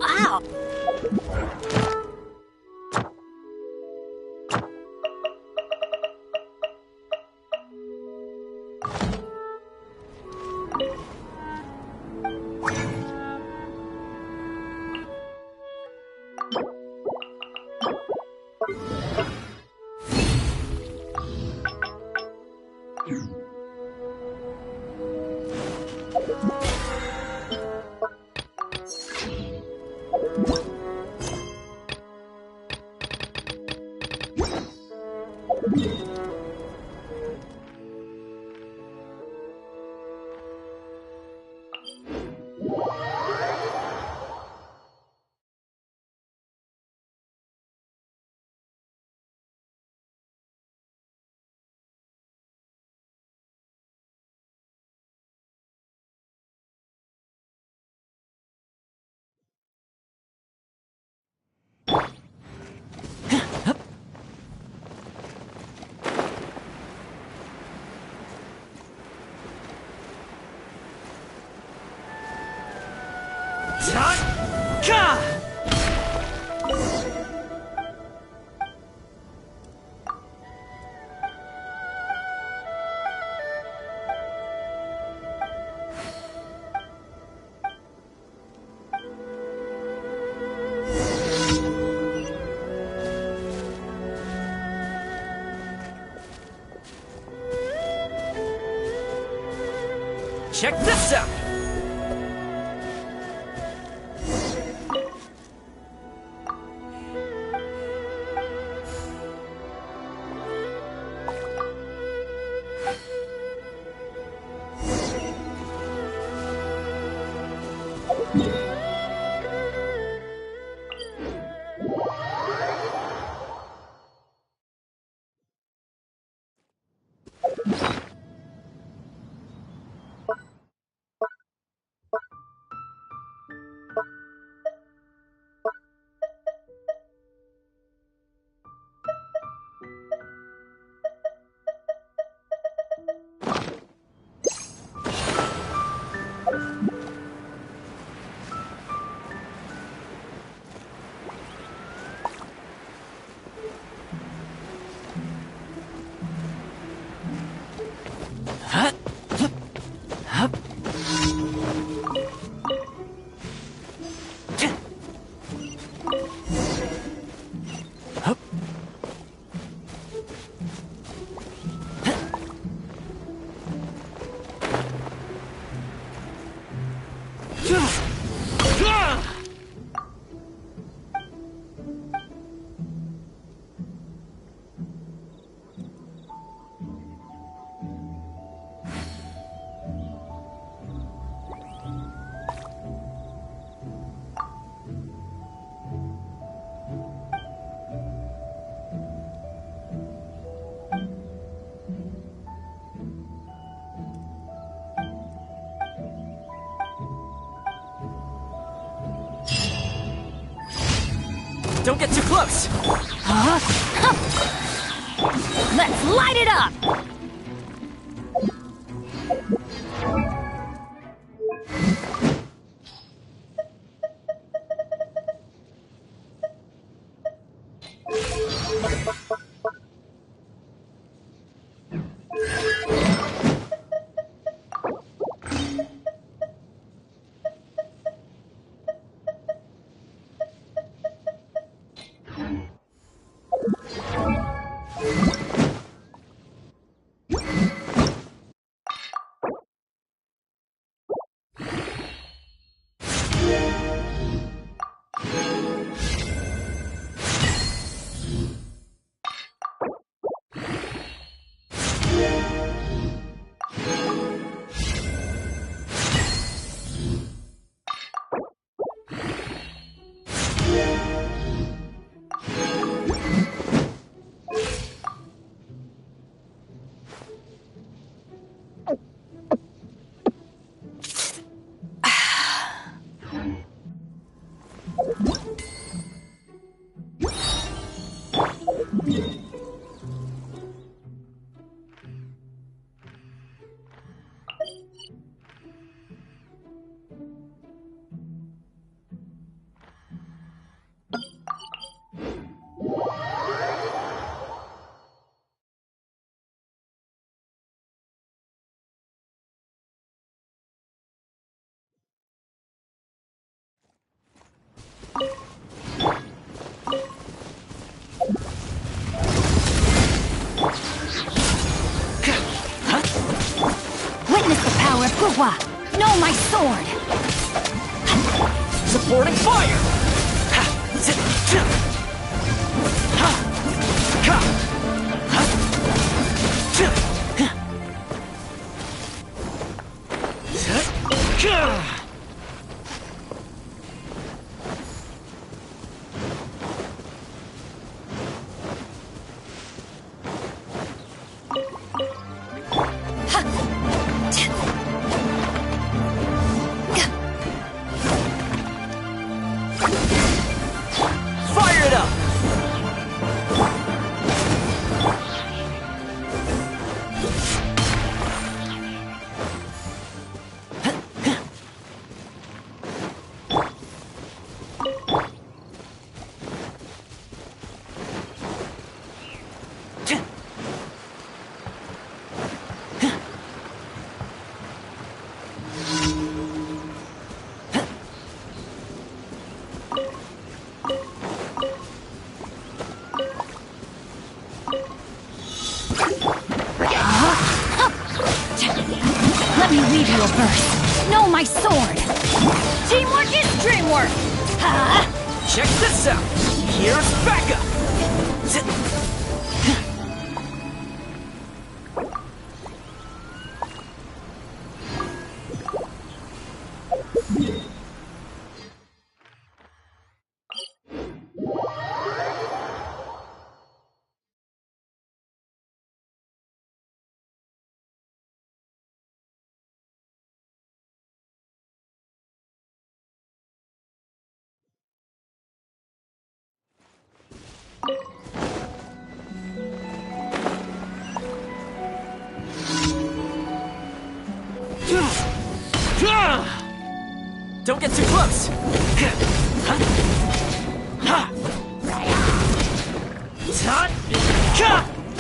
Ow! Check this out! Don't get too close! Huh? Let's light it up! Know my sword! Supporting fire! Ha! Zit! Cha! Ha! Ka! Ha! Cha! Ha! Zit! Ka! Fire it up! Let me leave you a verse. Know my sword! Teamwork is dreamwork! Ha! Check this out! Here's backup! Zit! Don't get too close!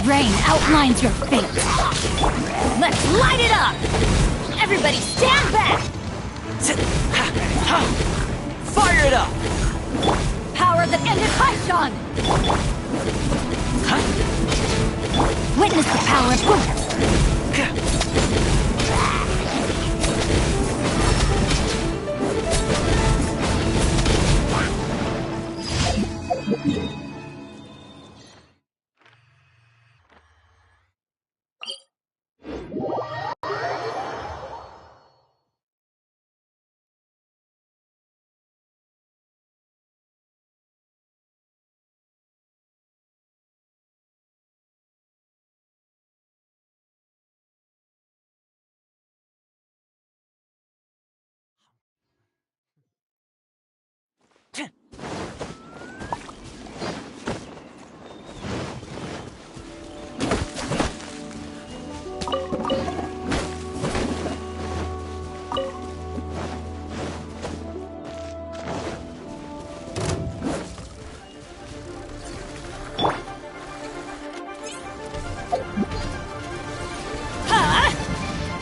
Rain outlines your fate. Let's light it up! Everybody stand back! Fire it up! Power that ended Paishan! Witness the power of Buddha!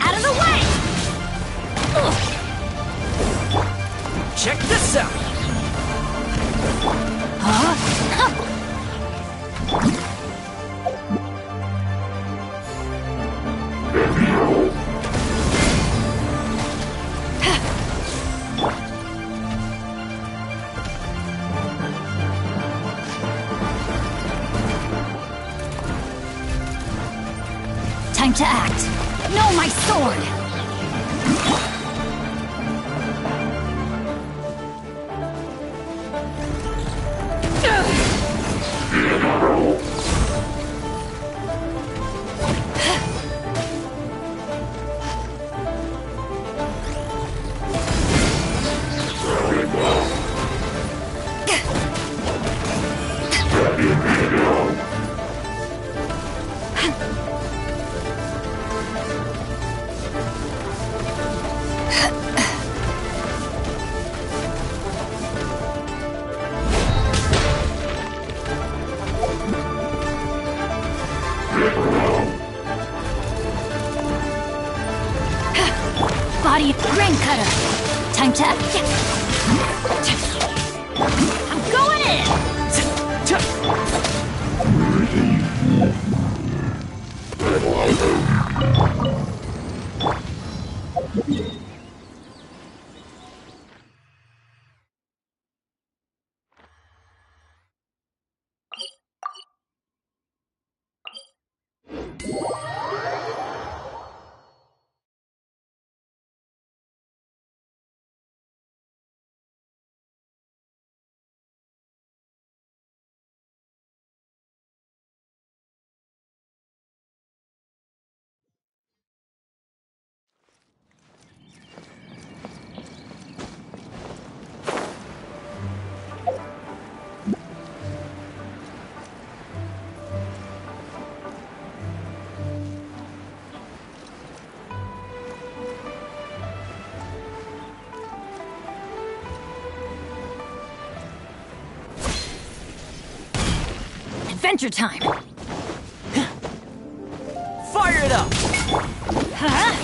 Out of the way! Check this out! Time to act. Know my sword! Body grain cutter. Time to act. I'm going in. adventure time! Fire it up! Huh?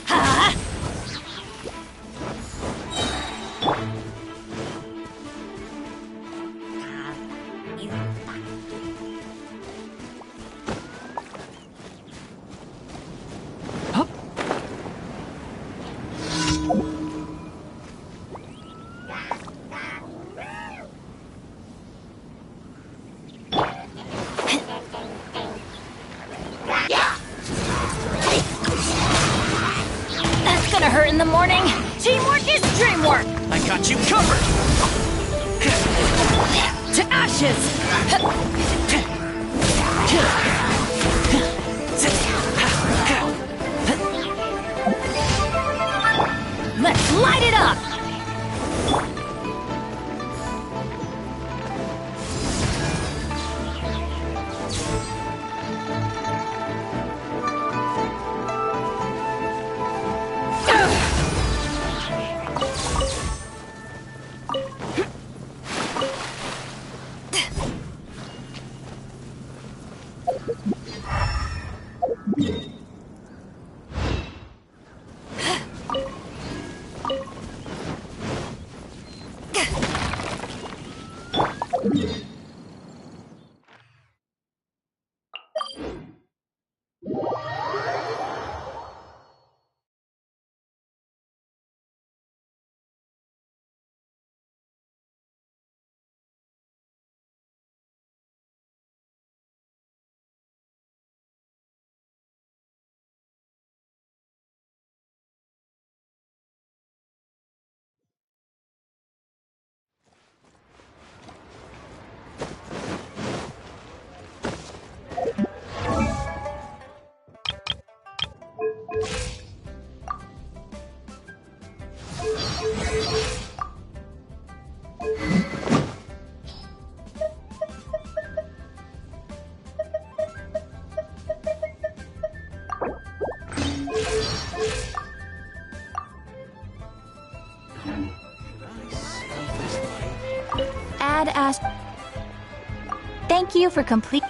Huh? That's gonna hurt in the morning. Teamwork is dreamwork. I got you covered! To ashes. Let's light it up. Add Ash. Thank you for complete.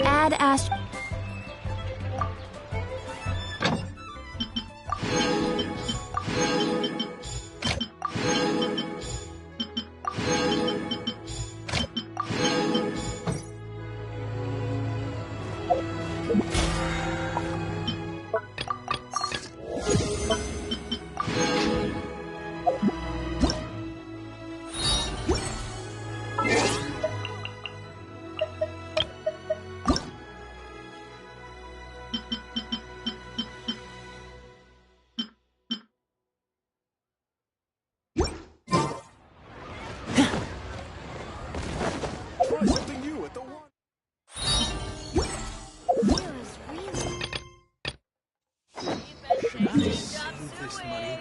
Add Ash. Try something new at the one. Should I save this money?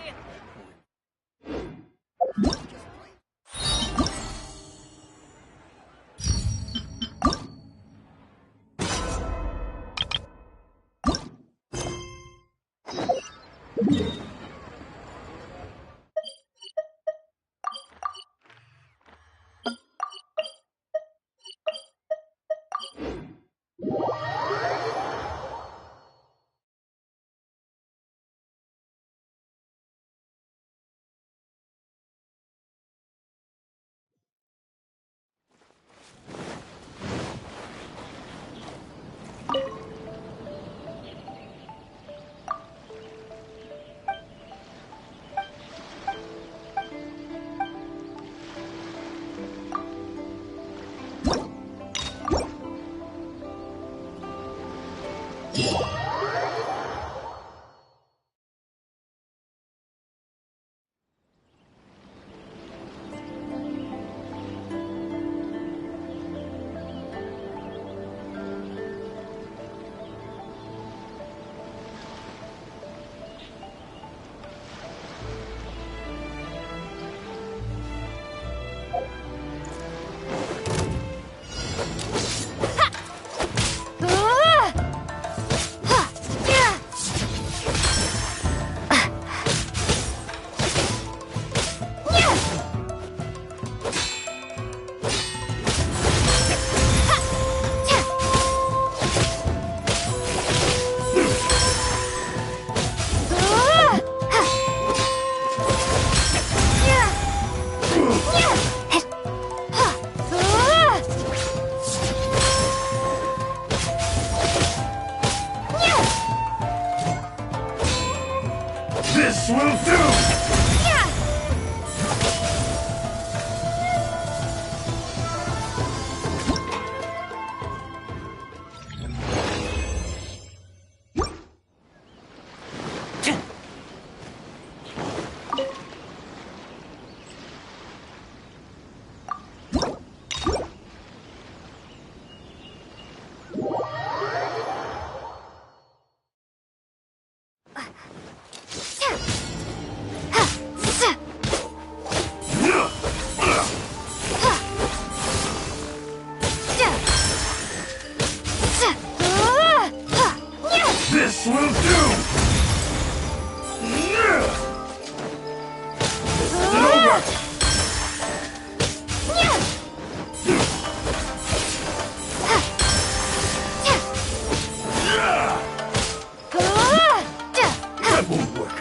That won't work.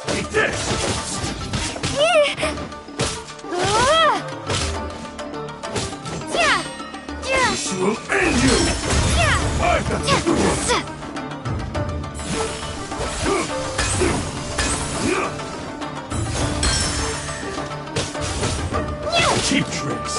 Take this! This will end you! I've got you covered! Cheap tricks!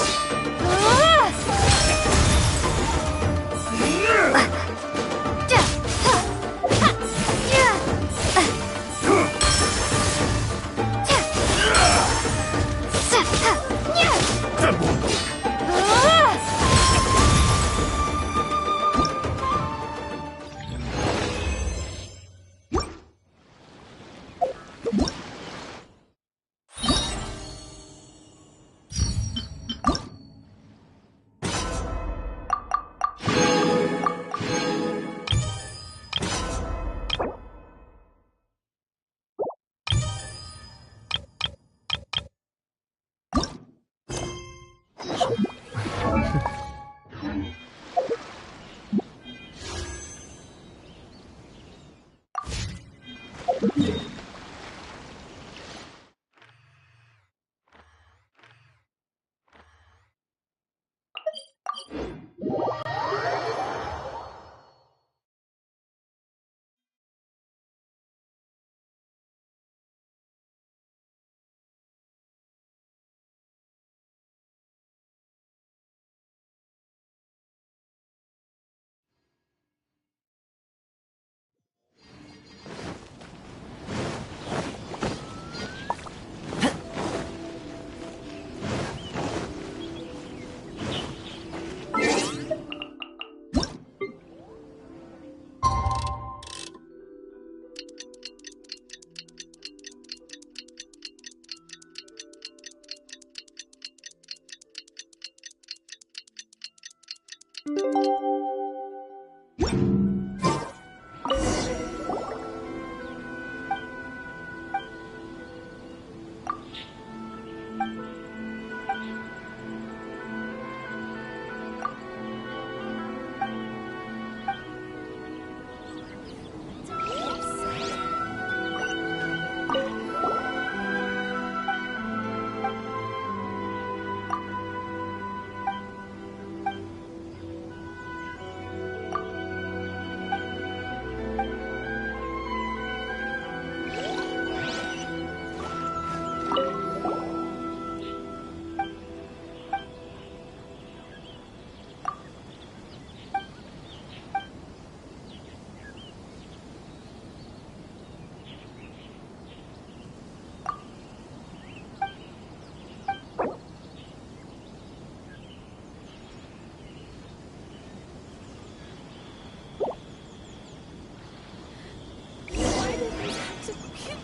That won't work!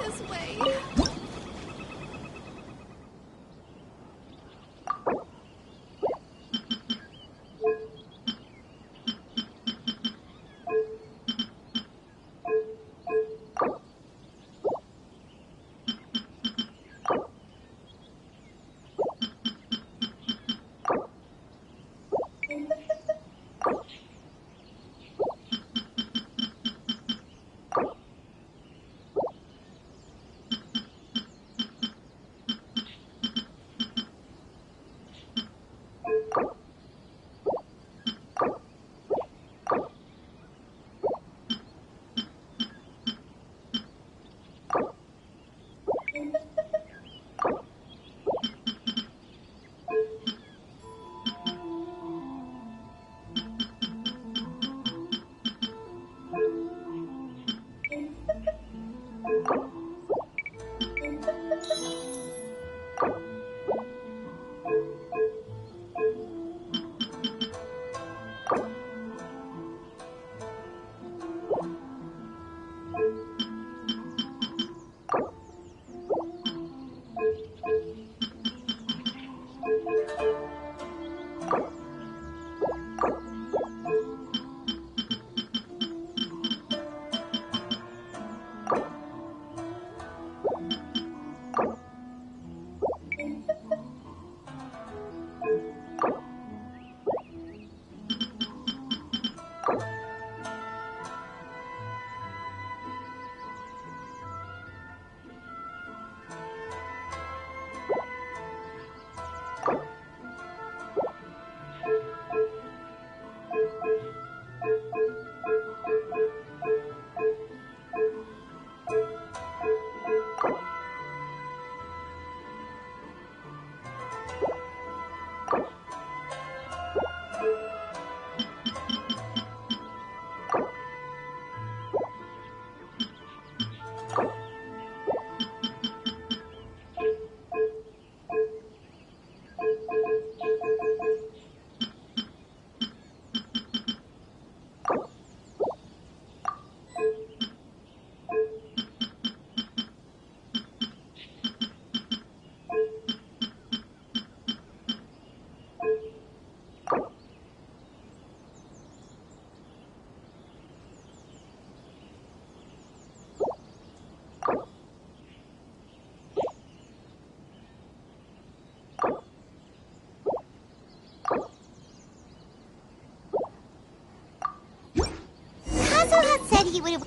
This way. Kazuha said he would...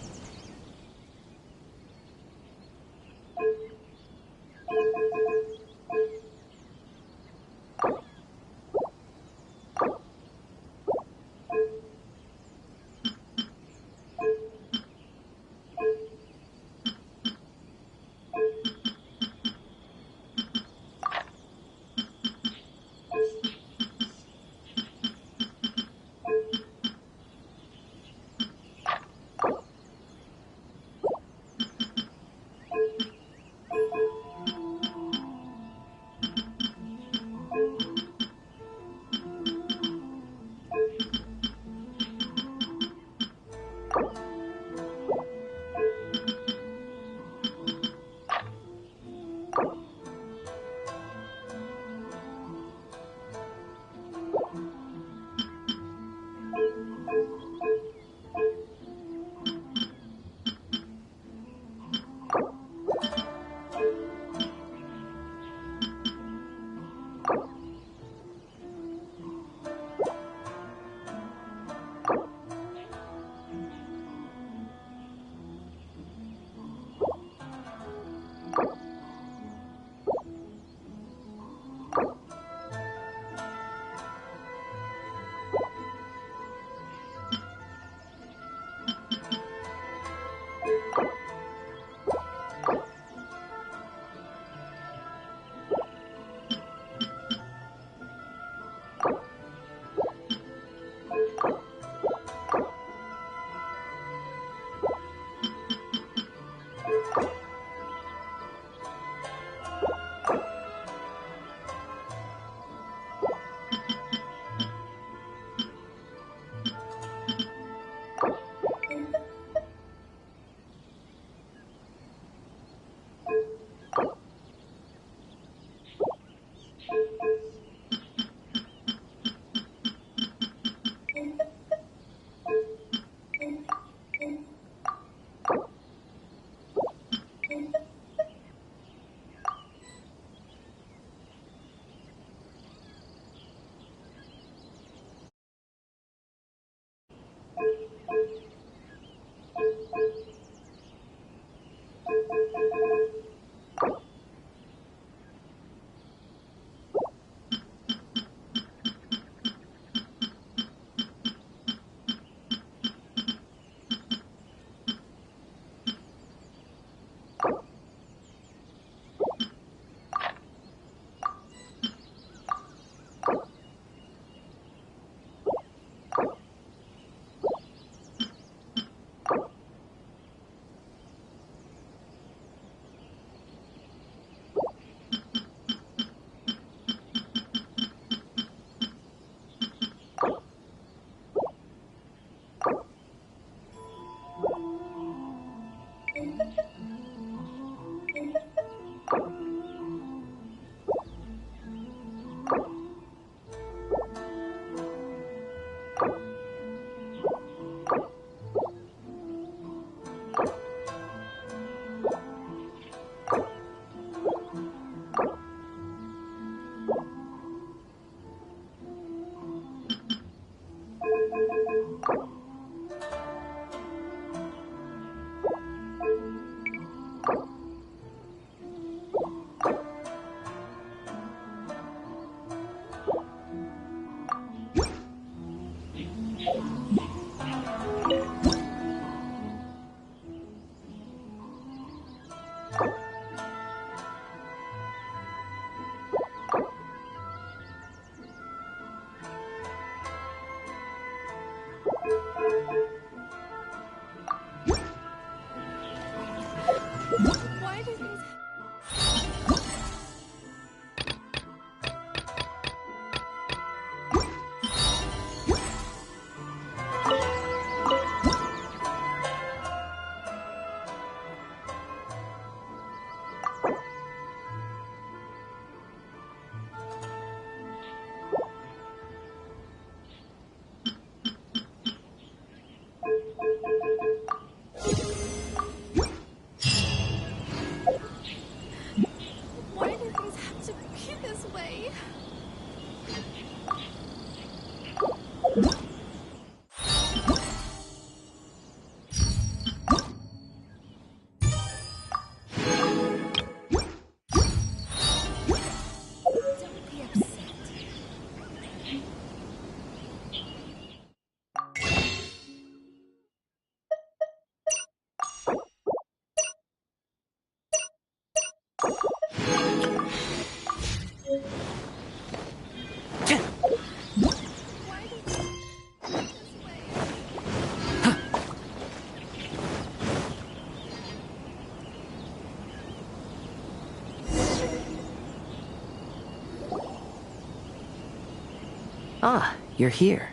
Ah, you're here.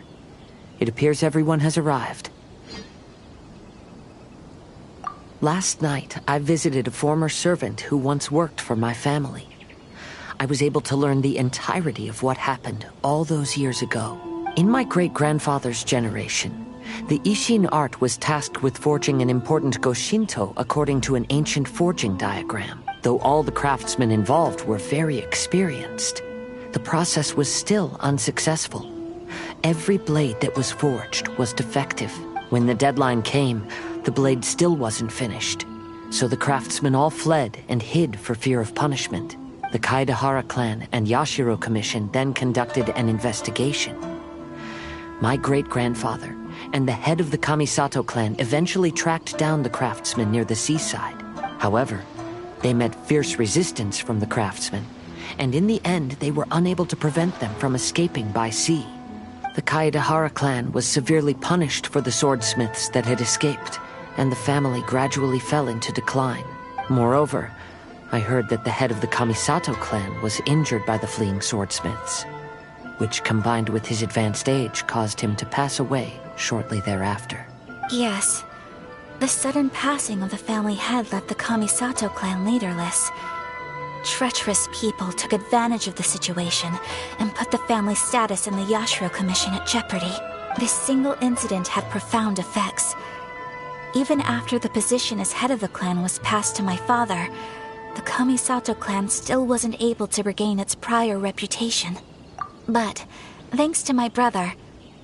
It appears everyone has arrived. Last night, I visited a former servant who once worked for my family. I was able to learn the entirety of what happened all those years ago. In my great-grandfather's generation, the Ishin art was tasked with forging an important Goshinto according to an ancient forging diagram. Though all the craftsmen involved were very experienced, the process was still unsuccessful. Every blade that was forged was defective. When the deadline came, the blade still wasn't finished. So the craftsmen all fled and hid for fear of punishment. The Kaedehara clan and Yashiro Commission then conducted an investigation. My great-grandfather and the head of the Kamisato clan eventually tracked down the craftsmen near the seaside. However, they met fierce resistance from the craftsmen, and in the end they were unable to prevent them from escaping by sea. The Kaedehara clan was severely punished for the swordsmiths that had escaped, and the family gradually fell into decline. Moreover, I heard that the head of the Kamisato clan was injured by the fleeing swordsmiths, which combined with his advanced age caused him to pass away shortly thereafter. Yes. The sudden passing of the family head left the Kamisato clan leaderless. Treacherous people took advantage of the situation and put the family's status in the Yashiro Commission at jeopardy. This single incident had profound effects. Even after the position as head of the clan was passed to my father, the Kamisato clan still wasn't able to regain its prior reputation. But, thanks to my brother,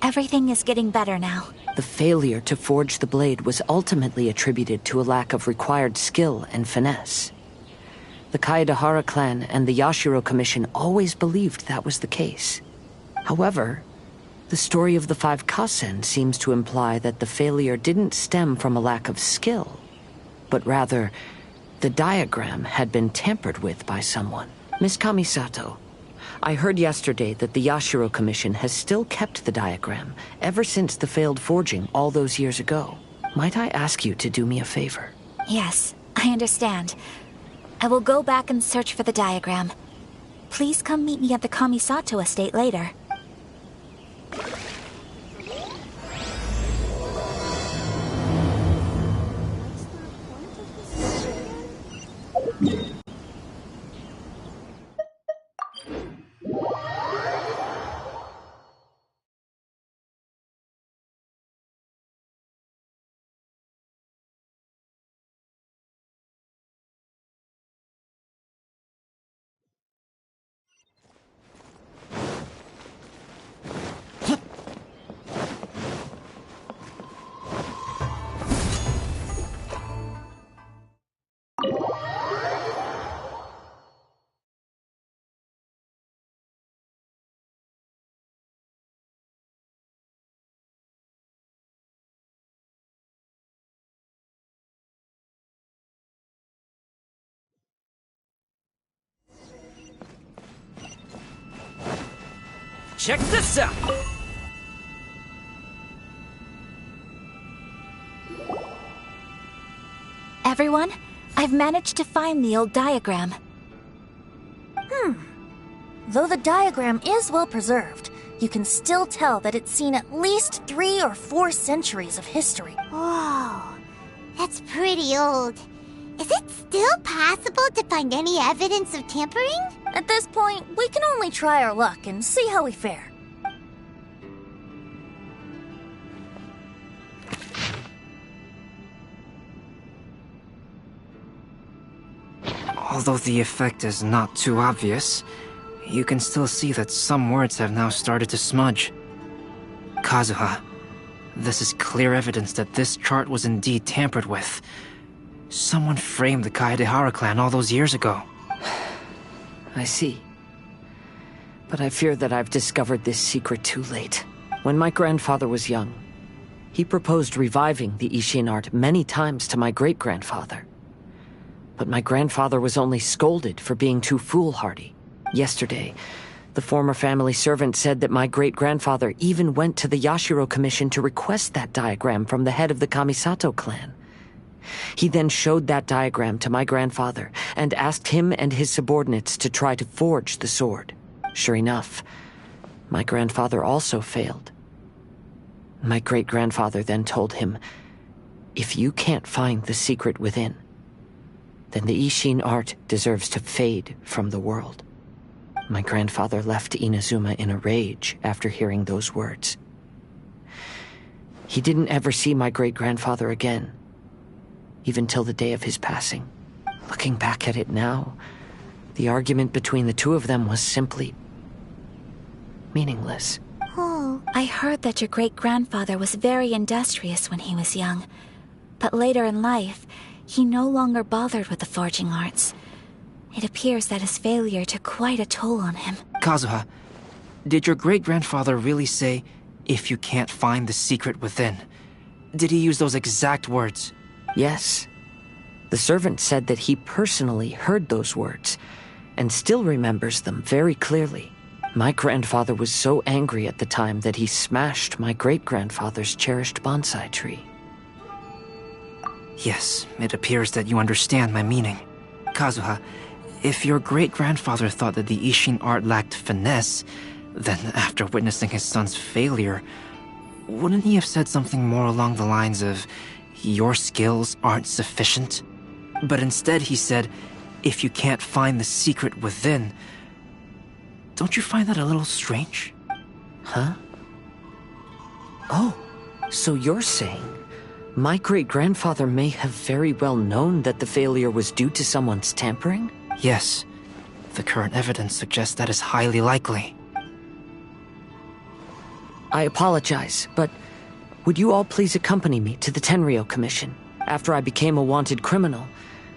everything is getting better now. The failure to forge the blade was ultimately attributed to a lack of required skill and finesse. The Kaedehara clan and the Yashiro Commission always believed that was the case. However, the story of the 5 Kasen seems to imply that the failure didn't stem from a lack of skill, but rather, the diagram had been tampered with by someone. Miss Kamisato, I heard yesterday that the Yashiro Commission has still kept the diagram ever since the failed forging all those years ago. Might I ask you to do me a favor? Yes, I understand. I will go back and search for the diagram. Please come meet me at the Kamisato estate later. Check this out! Everyone, I've managed to find the old diagram. Though the diagram is well preserved, you can still tell that it's seen at least 3 or 4 centuries of history. Whoa, that's pretty old. Is it still possible to find any evidence of tampering? At this point, we can only try our luck and see how we fare. Although the effect is not too obvious, you can still see that some words have now started to smudge. Kazuha, this is clear evidence that this chart was indeed tampered with. Someone framed the Kaedehara clan all those years ago. I see. But I fear that I've discovered this secret too late. When my grandfather was young, he proposed reviving the Ishin art many times to my great-grandfather. But my grandfather was only scolded for being too foolhardy. Yesterday, the former family servant said that my great-grandfather even went to the Yashiro Commission to request that diagram from the head of the Kamisato clan. He then showed that diagram to my grandfather and asked him and his subordinates to try to forge the sword. Sure enough, My grandfather also failed. My great-grandfather then told him, if you can't find the secret within, then the Ishin art deserves to fade from the world. My grandfather left Inazuma in a rage after hearing those words. He didn't ever see my great-grandfather again, even till the day of his passing. Looking back at it now, the argument between the two of them was simply meaningless. Oh. I heard that your great-grandfather was very industrious when he was young, but later in life, he no longer bothered with the forging arts. It appears that his failure took quite a toll on him. Kazuha, did your great-grandfather really say, if you can't find the secret within? Did he use those exact words? Yes. The servant said that he personally heard those words, and still remembers them very clearly. My grandfather was so angry at the time that he smashed my great-grandfather's cherished bonsai tree. Yes, it appears that you understand my meaning. Kazuha, if your great-grandfather thought that the Ishin art lacked finesse, then after witnessing his son's failure, wouldn't he have said something more along the lines of, your skills aren't sufficient? But instead he said, if you can't find the secret within. Don't you find that a little strange? Huh? Oh, so you're saying my great-grandfather may have very well known that the failure was due to someone's tampering? Yes. The current evidence suggests that is highly likely. I apologize, but would you all please accompany me to the Tenryou Commission? After I became a wanted criminal,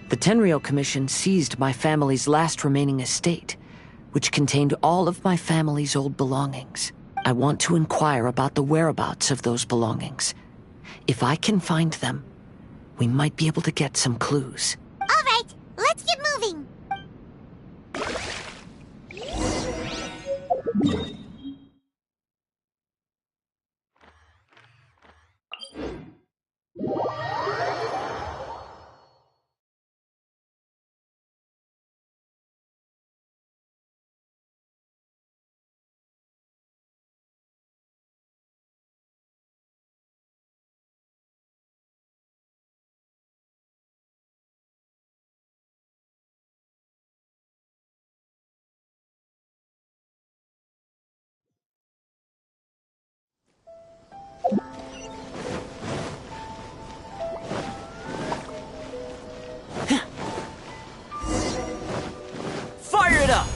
the Tenryou Commission seized my family's last remaining estate, which contained all of my family's old belongings. I want to inquire about the whereabouts of those belongings. If I can find them, we might be able to get some clues. All right, let's get moving. Fire it up!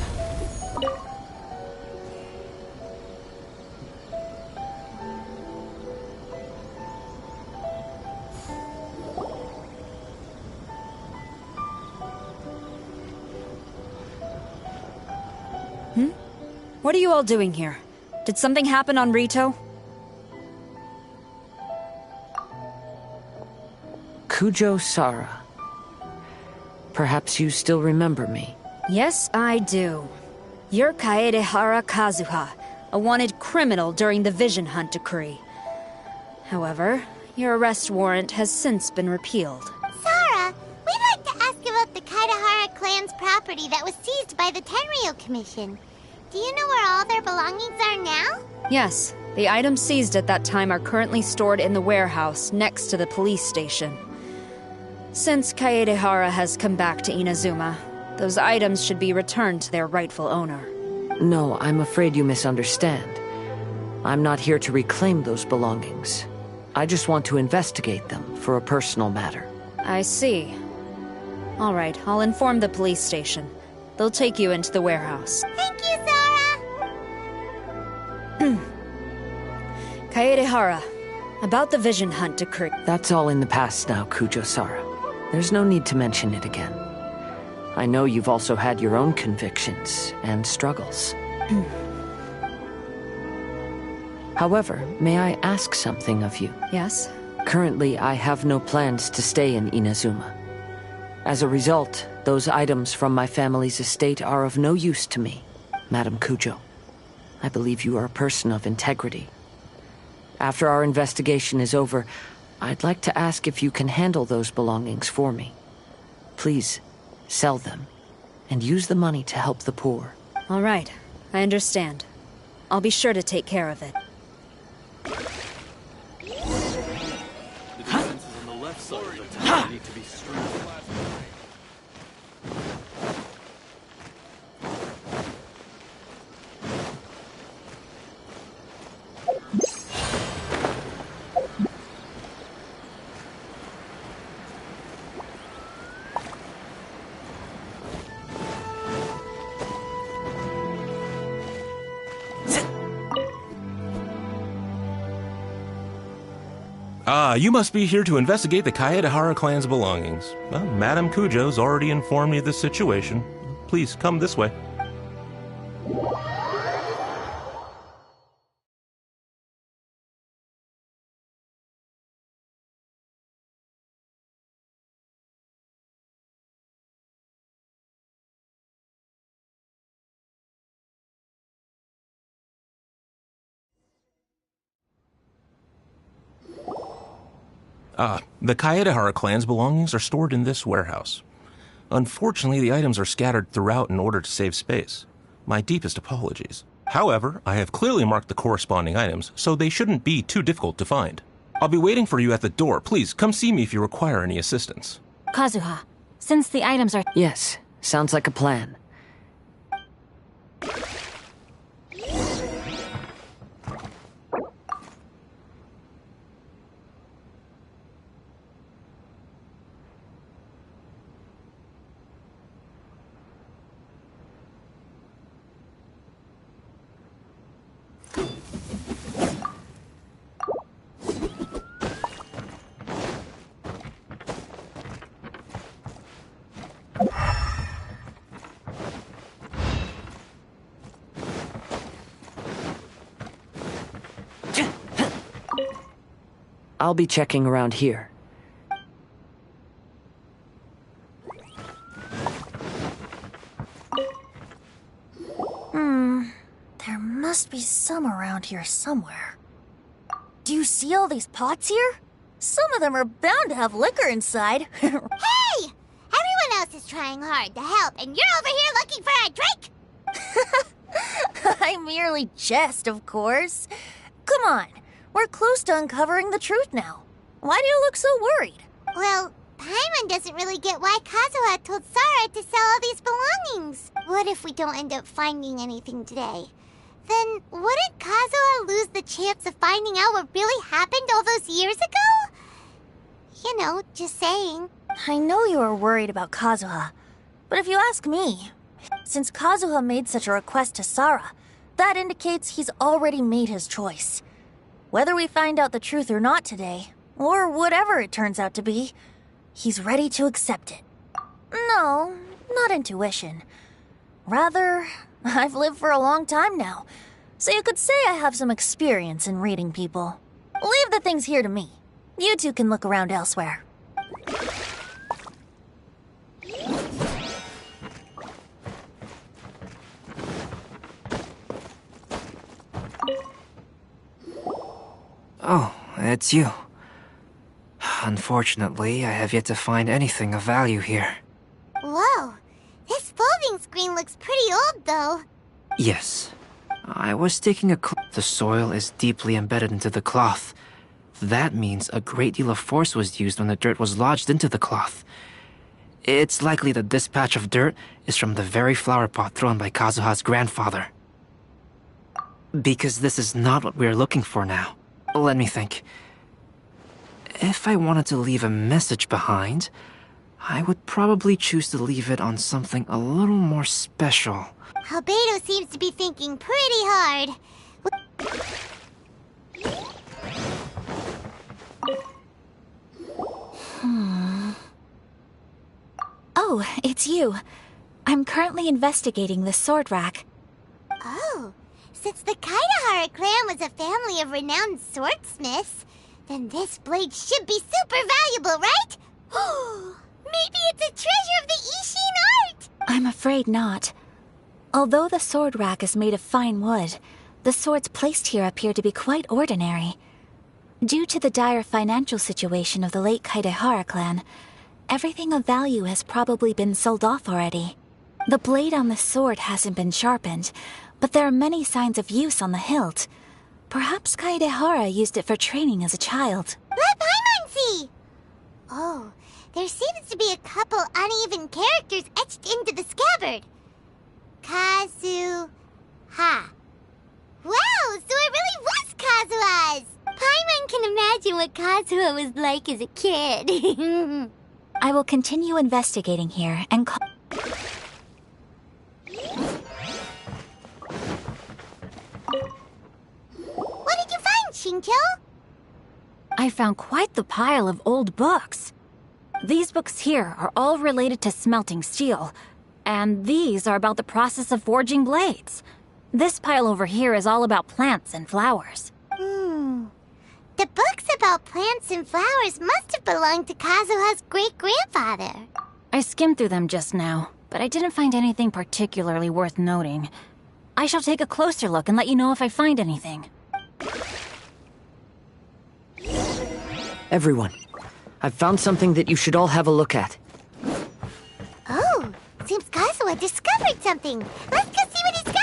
What are you all doing here? Did something happen on Rito? Kujo Sara. Perhaps you still remember me. Yes, I do. You're Kaedehara Kazuha, a wanted criminal during the Vision Hunt decree. However, your arrest warrant has since been repealed. Sarah, we'd like to ask about the Kaedehara clan's property that was seized by the Tenryou Commission. Do you know where all their belongings are now? Yes, the items seized at that time are currently stored in the warehouse next to the police station. Since Kaedehara has come back to Inazuma, those items should be returned to their rightful owner. No, I'm afraid you misunderstand. I'm not here to reclaim those belongings. I just want to investigate them for a personal matter. I see. All right, I'll inform the police station. They'll take you into the warehouse. Thank you, Sarah! Kaedehara, about the Vision Hunt decree. That's all in the past now, Kujo-Sara. There's no need to mention it again. I know you've also had your own convictions and struggles. However, may I ask something of you? Yes? Currently, I have no plans to stay in Inazuma. As a result, those items from my family's estate are of no use to me, Madam Kujo. I believe you are a person of integrity. After our investigation is over, I'd like to ask if you can handle those belongings for me. Please, sell them, and use the money to help the poor. All right, I understand. I'll be sure to take care of it. The defenses on the left side of the tower need to be strengthened. You must be here to investigate the Kaedehara clan's belongings. Well, Madame Kujo's already informed me of the situation. Please come this way. The Kaedehara clan's belongings are stored in this warehouse. Unfortunately, the items are scattered throughout in order to save space. My deepest apologies. However, I have clearly marked the corresponding items, so they shouldn't be too difficult to find. I'll be waiting for you at the door. Please, come see me if you require any assistance. Kazuha, since the items are... Yes, sounds like a plan. I'll be checking around here. There must be some around here somewhere. Do you see all these pots here? Some of them are bound to have liquor inside. Hey! Everyone else is trying hard to help, and you're over here looking for a drink? I merely jest, of course. Come on, we're close to uncovering the truth now. Why do you look so worried? Well, Paimon doesn't really get why Kazuha told Sara to sell all these belongings. What if we don't end up finding anything today? Then wouldn't Kazuha lose the chance of finding out what really happened all those years ago? You know, just saying. I know you are worried about Kazuha, but if you ask me, since Kazuha made such a request to Sara, that indicates he's already made his choice. Whether we find out the truth or not today, or whatever it turns out to be, he's ready to accept it. No, not intuition. Rather, I've lived for a long time now, so you could say I have some experience in reading people. Leave the things here to me. You two can look around elsewhere. Oh, it's you. Unfortunately, I have yet to find anything of value here. Whoa, this folding screen looks pretty old, though. Yes. I was taking a The soil is deeply embedded into the cloth. That means a great deal of force was used when the dirt was lodged into the cloth. It's likely that this patch of dirt is from the very flower pot thrown by Kazuha's grandfather. Because this is not what we are looking for now. Let me think. If I wanted to leave a message behind, I would probably choose to leave it on something a little more special. Albedo seems to be thinking pretty hard. Oh, it's you. I'm currently investigating the sword rack. Oh, since the Kaedehara clan was a family of renowned swordsmiths, then this blade should be super valuable, right? Maybe it's a treasure of the Ishin art! I'm afraid not. Although the sword rack is made of fine wood, the swords placed here appear to be quite ordinary. Due to the dire financial situation of the late Kaedehara clan, everything of value has probably been sold off already. The blade on the sword hasn't been sharpened, but there are many signs of use on the hilt. Perhaps Kaedehara used it for training as a child. Let Paimon see! Oh, there seems to be a couple uneven characters etched into the scabbard. Kazuha. Wow, so it really was Kazuha's! Paimon can imagine what Kazuha was like as a kid. I will continue investigating here and call... What did you find, Shincho? I found quite the pile of old books. These books here are all related to smelting steel, and these are about the process of forging blades. This pile over here is all about plants and flowers. The books about plants and flowers must have belonged to Kazuha's great-grandfather. I skimmed through them just now, but I didn't find anything particularly worth noting. I shall take a closer look and let you know if I find anything. Everyone, I've found something that you should all have a look at. Oh, seems Kazuha discovered something. Let's go see what he's got.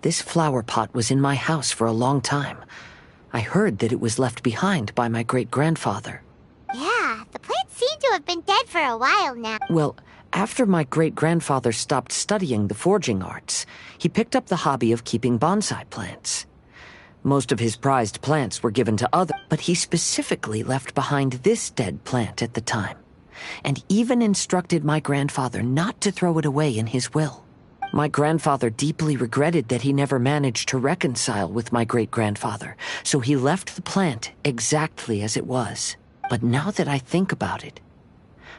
This flower pot was in my house for a long time. I heard that it was left behind by my great-grandfather. Yeah, the plants seem to have been dead for a while now. Well, after my great-grandfather stopped studying the forging arts, he picked up the hobby of keeping bonsai plants. Most of his prized plants were given to others, but he specifically left behind this dead plant at the time, and even instructed my grandfather not to throw it away in his will. My grandfather deeply regretted that he never managed to reconcile with my great-grandfather, so he left the plant exactly as it was. But now that I think about it,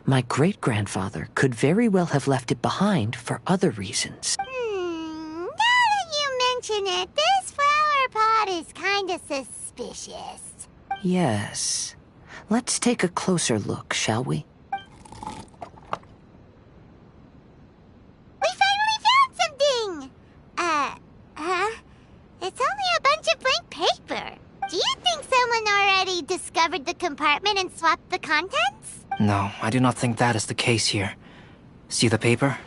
my great-grandfather could very well have left it behind for other reasons. Now that you mention it, this flower pot is kinda suspicious. Yes. Let's take a closer look, shall we? We finally found something! It's only a bunch of blank paper. Do you think someone already discovered the compartment and swapped the contents? No, I do not think that is the case here. See the paper?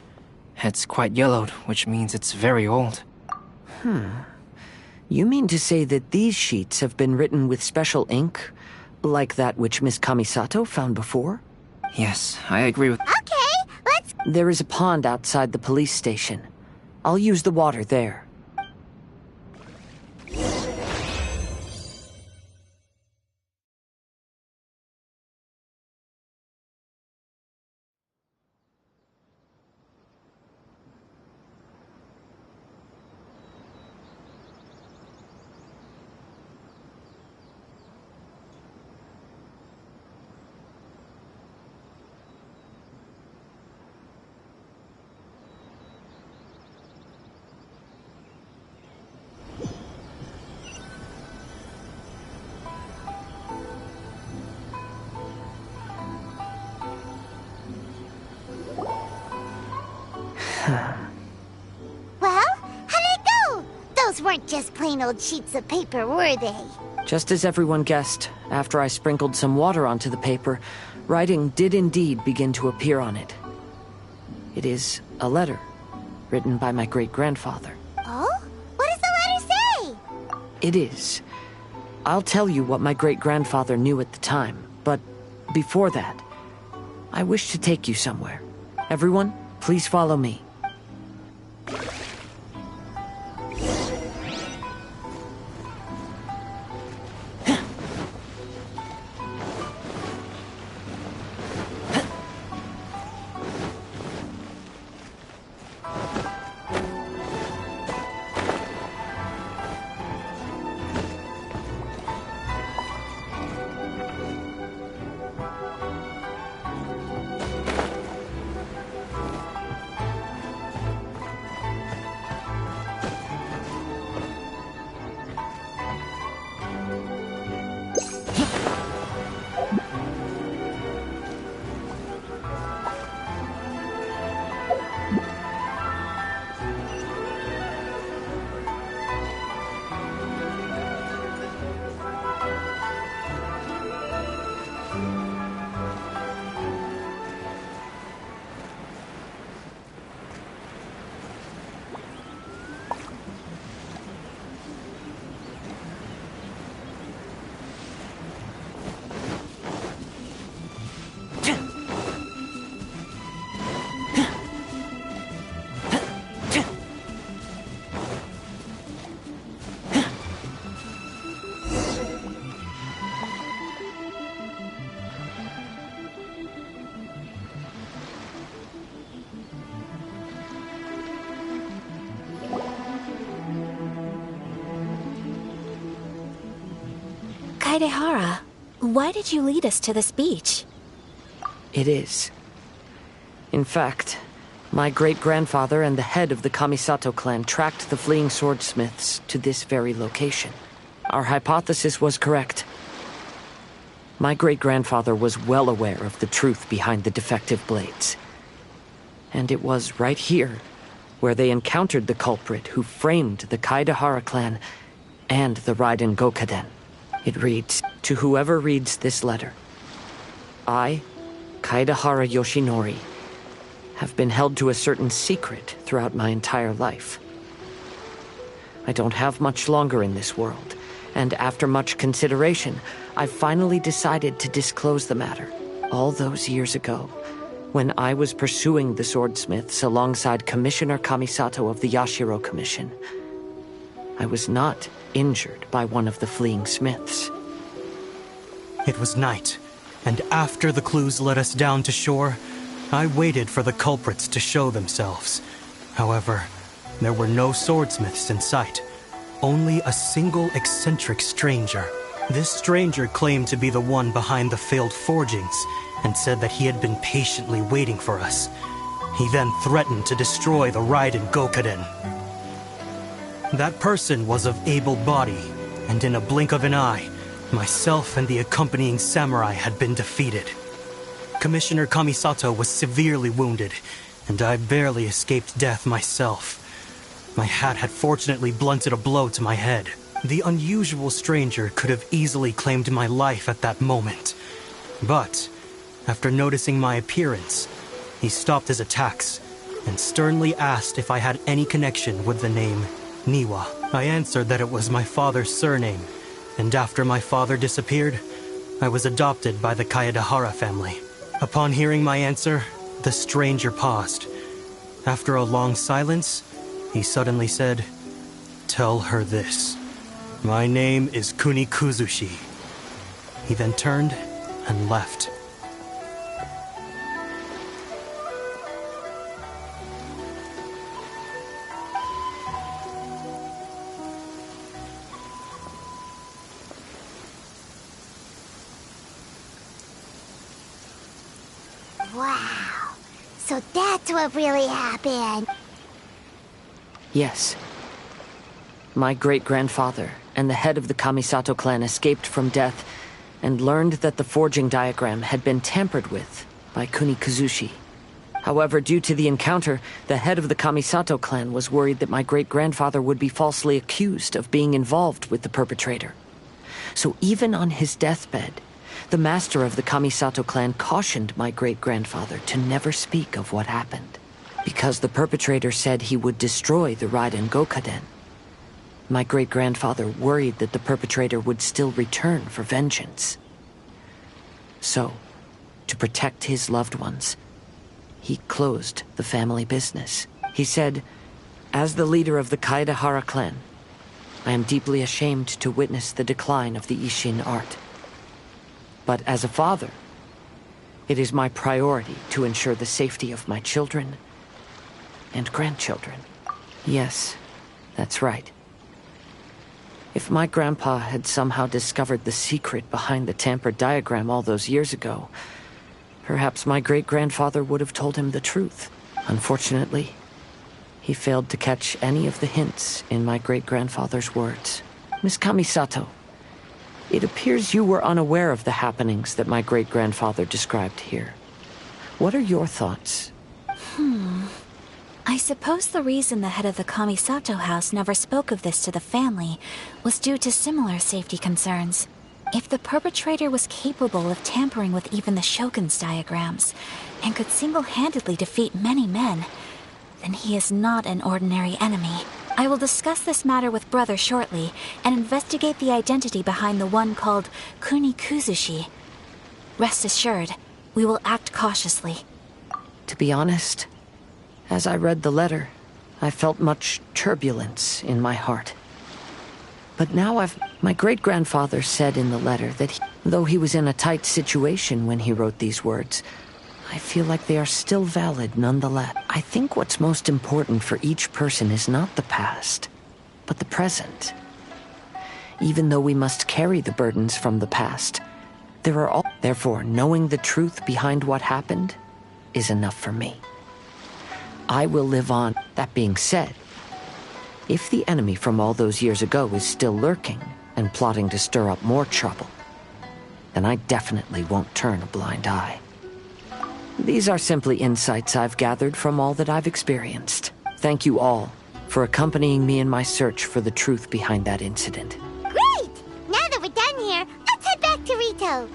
It's quite yellowed, which means it's very old. You mean to say that these sheets have been written with special ink, like that which Miss Kamisato found before? Yes, I agree with... Okay, let's... There is a pond outside the police station. I'll use the water there. Well, how did it go? Those weren't just plain old sheets of paper, were they? Just as everyone guessed, after I sprinkled some water onto the paper, writing did indeed begin to appear on it. It is a letter, written by my great-grandfather. Oh? It is. I'll tell you what my great-grandfather knew at the time, but before that, I wish to take you somewhere. Everyone, please follow me. Kaedehara, why did you lead us to this beach? It is. In fact, my great-grandfather and the head of the Kamisato clan tracked the fleeing swordsmiths to this very location. Our hypothesis was correct. My great-grandfather was well aware of the truth behind the defective blades. And it was right here where they encountered the culprit who framed the Kaedehara clan and the Raiden Gokaden. It reads, "To whoever reads this letter, I, Kaedehara Yoshinori, have been held to a certain secret throughout my entire life. I don't have much longer in this world, and after much consideration, I finally decided to disclose the matter. All those years ago, when I was pursuing the swordsmiths alongside Commissioner Kamisato of the Yashiro Commission, I was not injured by one of the fleeing smiths." It was night, and after the clues led us down to shore, I waited for the culprits to show themselves. However, there were no swordsmiths in sight, only a single eccentric stranger. This stranger claimed to be the one behind the failed forgings, and said that he had been patiently waiting for us. He then threatened to destroy the Raiden Gokaden. That person was of able body, and in a blink of an eye, myself and the accompanying samurai had been defeated. Commissioner Kamisato was severely wounded, and I barely escaped death myself. My hat had fortunately blunted a blow to my head. The unusual stranger could have easily claimed my life at that moment. But, after noticing my appearance, he stopped his attacks and sternly asked if I had any connection with the name Niwa. I answered that it was my father's surname, and after my father disappeared, I was adopted by the Kaedehara family. Upon hearing my answer, the stranger paused. After a long silence, he suddenly said, "Tell her this. My name is Kunikuzushi." He then turned and left. Wow. So that's what really happened. Yes. My great-grandfather and the head of the Kamisato clan escaped from death and learned that the forging diagram had been tampered with by Kunikuzushi. However, due to the encounter, the head of the Kamisato clan was worried that my great-grandfather would be falsely accused of being involved with the perpetrator. So even on his deathbed, the master of the Kamisato clan cautioned my great-grandfather to never speak of what happened, because the perpetrator said he would destroy the Raiden Gokaden. My great-grandfather worried that the perpetrator would still return for vengeance. So, to protect his loved ones, he closed the family business. He said, "As the leader of the Kaedehara clan, I am deeply ashamed to witness the decline of the Ishin art. But as a father, it is my priority to ensure the safety of my children and grandchildren." Yes, that's right. If my grandpa had somehow discovered the secret behind the tampered diagram all those years ago, perhaps my great-grandfather would have told him the truth. Unfortunately, he failed to catch any of the hints in my great-grandfather's words. Miss Kamisato, it appears you were unaware of the happenings that my great-grandfather described here. What are your thoughts? I suppose the reason the head of the Kamisato house never spoke of this to the family was due to similar safety concerns. If the perpetrator was capable of tampering with even the Shogun's diagrams, and could single-handedly defeat many men, then he is not an ordinary enemy. I will discuss this matter with Brother shortly, and investigate the identity behind the one called Kunikuzushi. Rest assured, we will act cautiously. To be honest, as I read the letter, I felt much turbulence in my heart. But now my great-grandfather said in the letter that though he was in a tight situation when he wrote these words, I feel like they are still valid nonetheless. I think what's most important for each person is not the past, but the present. Even though we must carry the burdens from the past, therefore, knowing the truth behind what happened is enough for me. I will live on. That being said, if the enemy from all those years ago is still lurking and plotting to stir up more trouble, then I definitely won't turn a blind eye. These are simply insights I've gathered from all that I've experienced. Thank you all for accompanying me in my search for the truth behind that incident. Great! Now that we're done here, let's head back to Rito.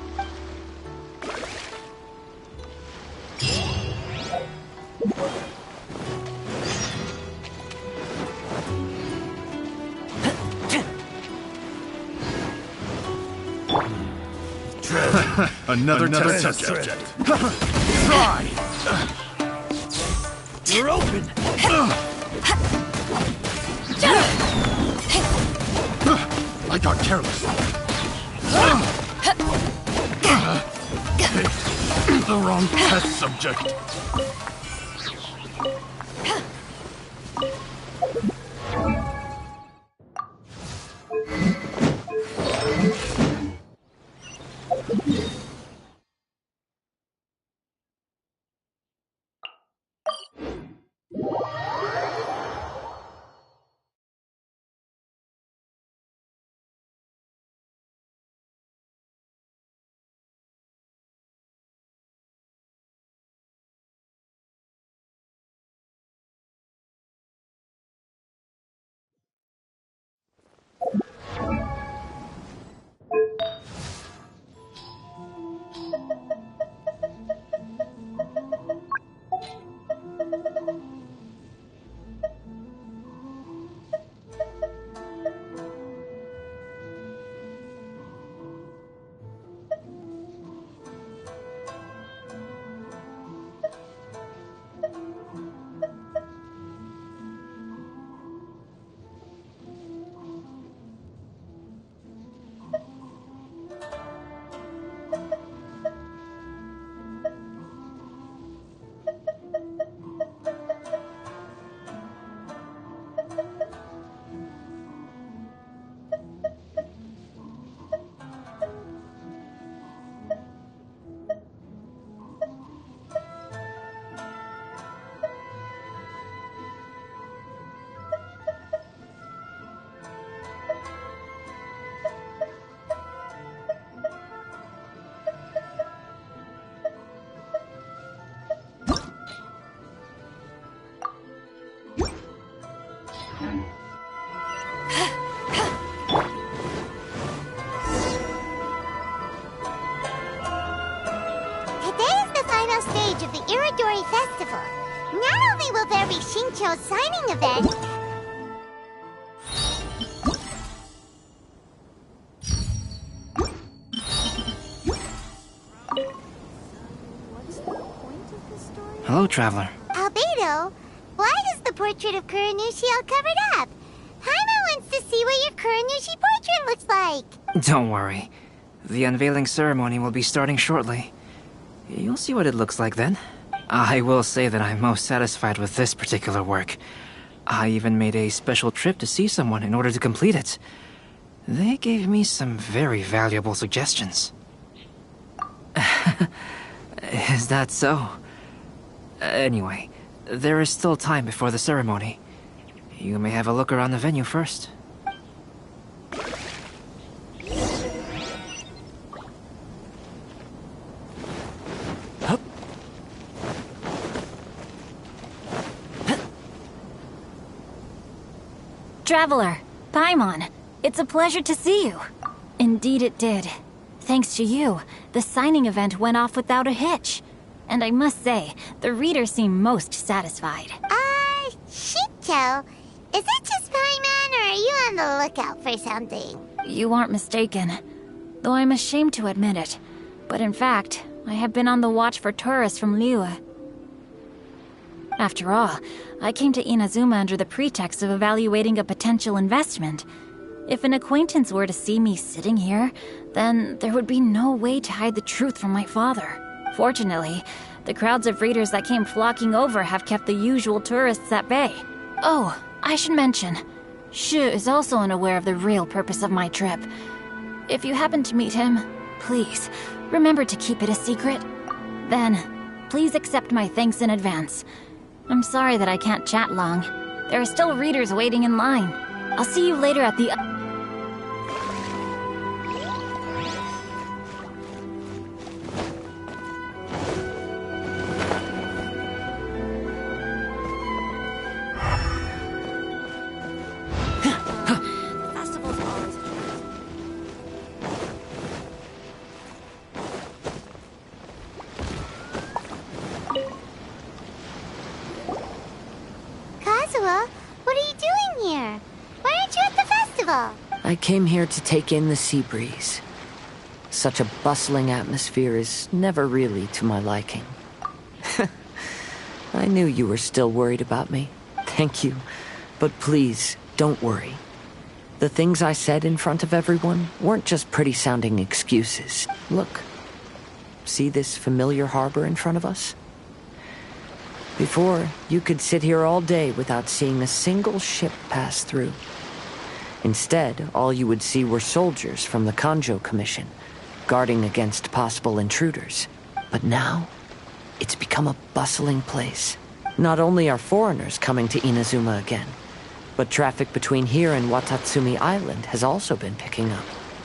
Another test subject. Try! You're open! I got careless. The wrong test subject. Festival. Not only will there be Shincho's signing event, Hello, Traveler. Albedo, why is the portrait of Kuranushi all covered up? Paimon wants to see what your Kuranushi portrait looks like. Don't worry. The unveiling ceremony will be starting shortly. You'll see what it looks like then. I will say that I'm most satisfied with this particular work. I even made a special trip to see someone in order to complete it. They gave me some very valuable suggestions. Is that so? Anyway, there is still time before the ceremony. You may have a look around the venue first. Traveler, Paimon, it's a pleasure to see you. Indeed it did. Thanks to you, the signing event went off without a hitch. And I must say, the readers seem most satisfied. Shinto, is it just Paimon, or are you on the lookout for something? You aren't mistaken, though I'm ashamed to admit it. But in fact, I have been on the watch for tourists from Liyue. After all, I came to Inazuma under the pretext of evaluating a potential investment. If an acquaintance were to see me sitting here, then there would be no way to hide the truth from my father. Fortunately, the crowds of readers that came flocking over have kept the usual tourists at bay. Oh, I should mention, Shu is also unaware of the real purpose of my trip. If you happen to meet him, please, remember to keep it a secret. Then, please accept my thanks in advance. I'm sorry that I can't chat long. There are still readers waiting in line. I'll see you later at the... I came here to take in the sea breeze. Such a bustling atmosphere is never really to my liking. I knew you were still worried about me. Thank you. But please, don't worry. The things I said in front of everyone weren't just pretty-sounding excuses. Look. See this familiar harbor in front of us? Before, you could sit here all day without seeing a single ship pass through. Instead, all you would see were soldiers from the Kanjo Commission, guarding against possible intruders. But now, it's become a bustling place. Not only are foreigners coming to Inazuma again, but traffic between here and Watatsumi Island has also been picking up.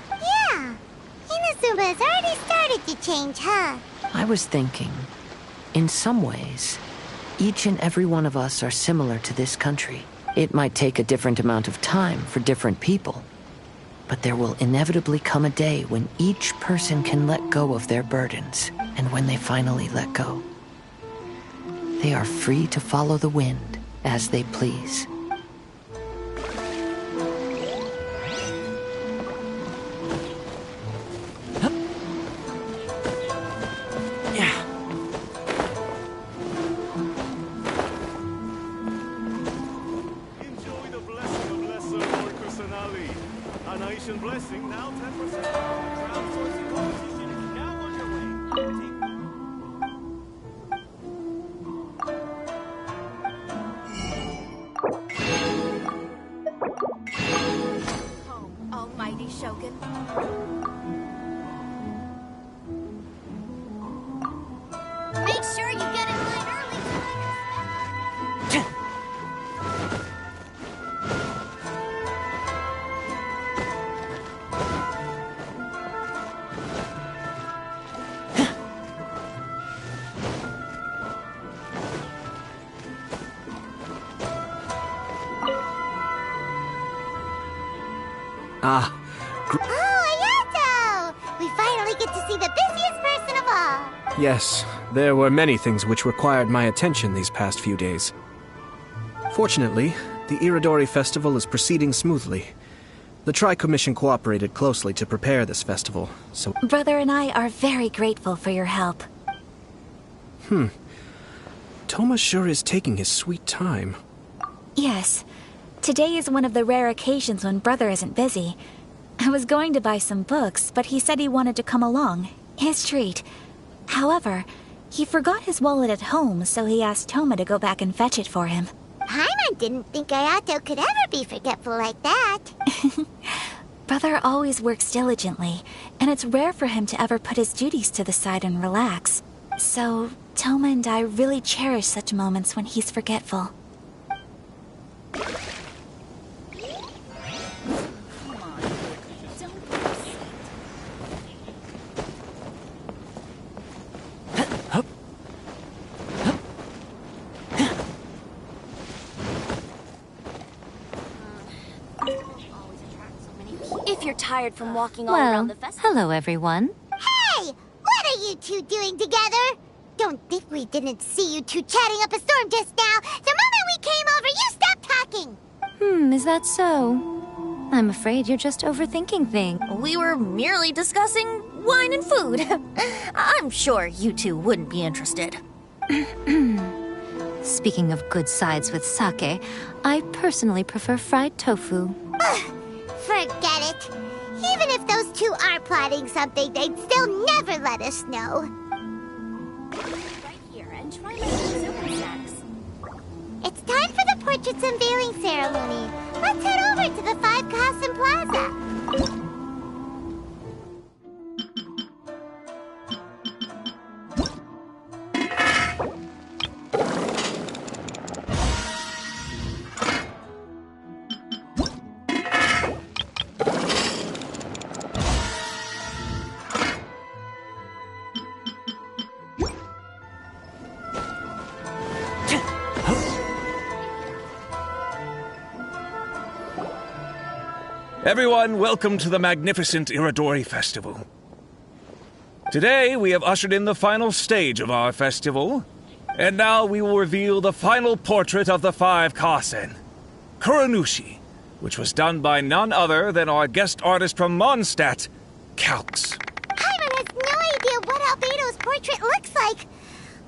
Yeah, Inazuma has already started to change, huh? I was thinking, in some ways, each and every one of us are similar to this country. It might take a different amount of time for different people, but there will inevitably come a day when each person can let go of their burdens, and when they finally let go, they are free to follow the wind as they please. Ayato! We finally get to see the busiest person of all! Yes, there were many things which required my attention these past few days. Fortunately, the Iridori Festival is proceeding smoothly. The Tri-Commission cooperated closely to prepare this festival, so... Brother and I are very grateful for your help. Toma sure is taking his sweet time. Yes. Today is one of the rare occasions when Brother isn't busy. I was going to buy some books, but he said he wanted to come along. His treat. However, he forgot his wallet at home, so he asked Toma to go back and fetch it for him. Paimon didn't think Ayato could ever be forgetful like that. Brother always works diligently, and it's rare for him to ever put his duties to the side and relax. So, Toma and I really cherish such moments when he's forgetful. If you're tired from walking all around the festival... Hello, everyone. Hey! What are you two doing together? Don't think we didn't see you two chatting up a storm just now. The moment we came over, you stopped talking. Is that so? I'm afraid you're just overthinking things. We were merely discussing wine and food. I'm sure you two wouldn't be interested. Speaking of good sides with sake, I personally prefer fried tofu. Forget it. Even if those two are plotting something, they'd still never let us know. Right here and try my soup snacks. It's time for the portrait's unveiling ceremony. Let's head over to the Five Kasen Plaza. Everyone, welcome to the magnificent Iridori Festival. Today, we have ushered in the final stage of our festival, and now we will reveal the final portrait of the Five Kasen, Kuronushi, which was done by none other than our guest artist from Mondstadt, Calx. Paimon has no idea what Albedo's portrait looks like.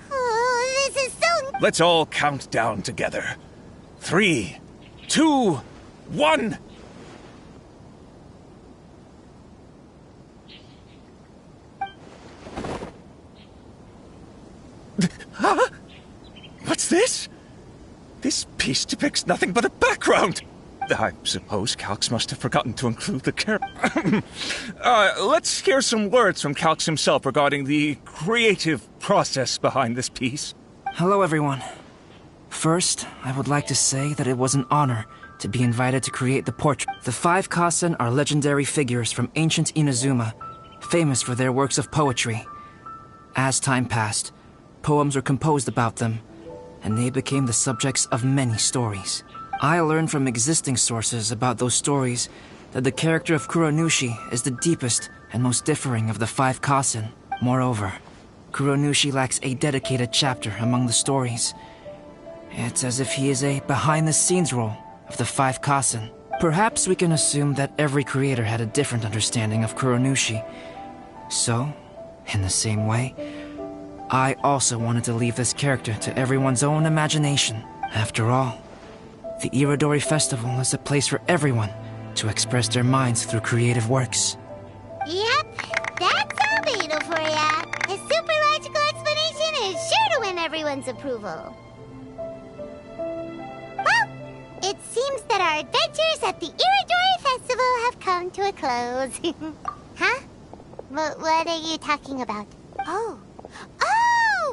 Oh, this is so... Let's all count down together. 3, 2, 1... Huh? What's this? This piece depicts nothing but a background. I suppose Calx must have forgotten to include the character. Let's hear some words from Calx himself regarding the creative process behind this piece. Hello, everyone. First, I would like to say that it was an honor to be invited to create the portrait. The Five Kasen are legendary figures from ancient Inazuma, famous for their works of poetry. As time passed, poems were composed about them, and they became the subjects of many stories. I learned from existing sources about those stories that the character of Kuronushi is the deepest and most differing of the Five Kasen. Moreover, Kuronushi lacks a dedicated chapter among the stories. It's as if he is a behind-the-scenes role of the Five Kasen. Perhaps we can assume that every creator had a different understanding of Kuronushi. So, in the same way, I also wanted to leave this character to everyone's own imagination. After all, the Iridori Festival is a place for everyone to express their minds through creative works. Yep, that's Albedo for ya. His super logical explanation is sure to win everyone's approval. Well, it seems that our adventures at the Iridori Festival have come to a close. Huh? What are you talking about? Oh,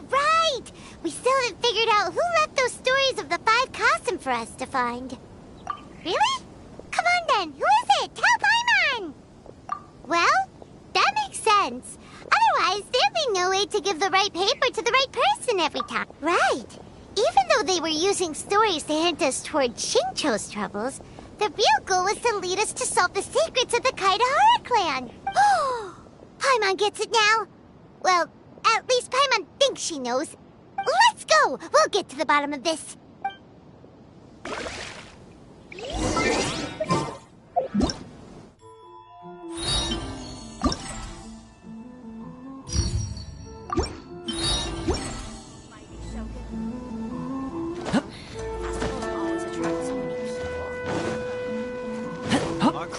right! We still haven't figured out who left those stories of the Five Kasen for us to find. Really? Come on then, who is it? Tell Paimon! Well, that makes sense. Otherwise, there'd be no way to give the right paper to the right person every time. Right. Even though they were using stories to hint us toward Shincho's troubles, the real goal was to lead us to solve the secrets of the Kaedehara clan. Oh, Paimon gets it now. Well, at least Paimon thinks she knows. Let's go! We'll get to the bottom of this.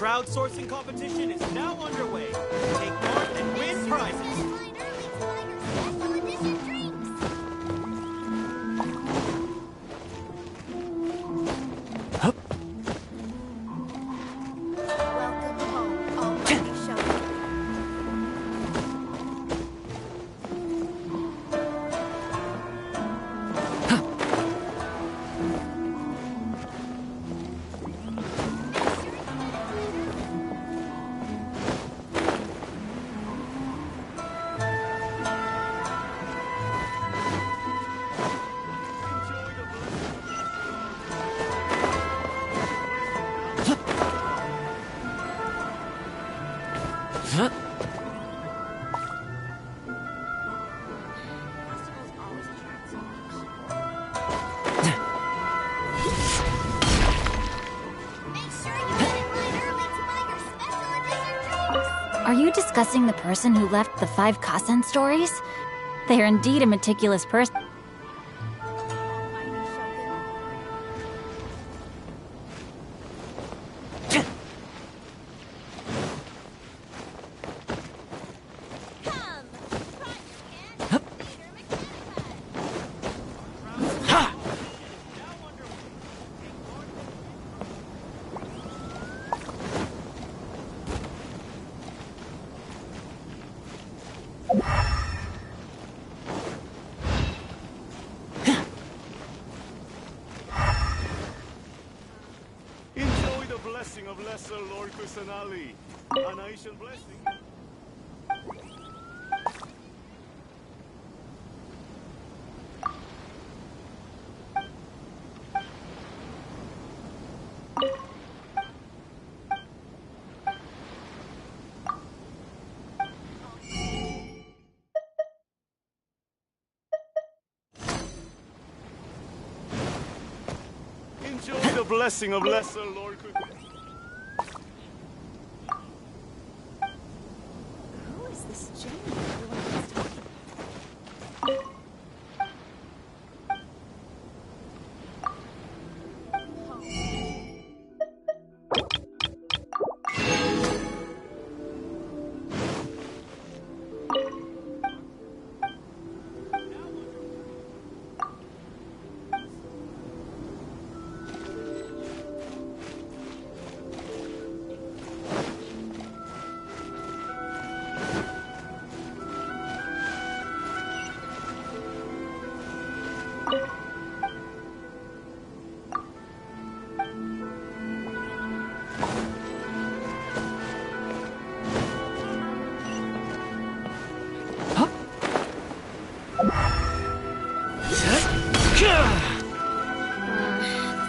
crowdsourcing competition is now underway. Take part and win prizes. Are you discussing the person who left the 5 Kasen stories? They are indeed a meticulous person. Enjoy the blessing of Lesser Lord Kusanali. An Aishan blessing. Enjoy the blessing of Lesser Lord Kusanali. Who is this Jane everyone keeps talking about?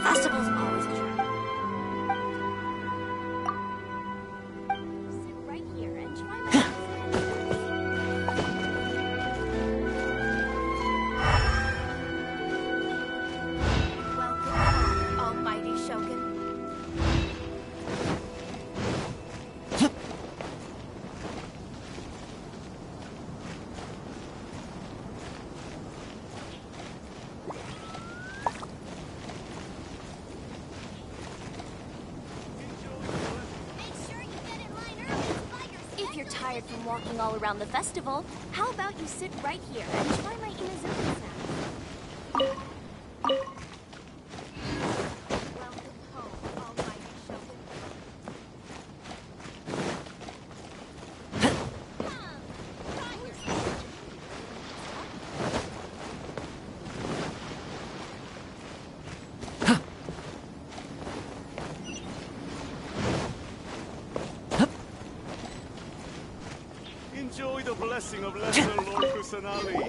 Festival's always a trap. Sit right here and try my Welcome home, almighty Shogun. If you're tired from walking all around the festival, how about you sit right here and try my Inazuma snack? Welcome home, almighty Shogun. Enjoy the blessing of Lesser Lord Kusanali.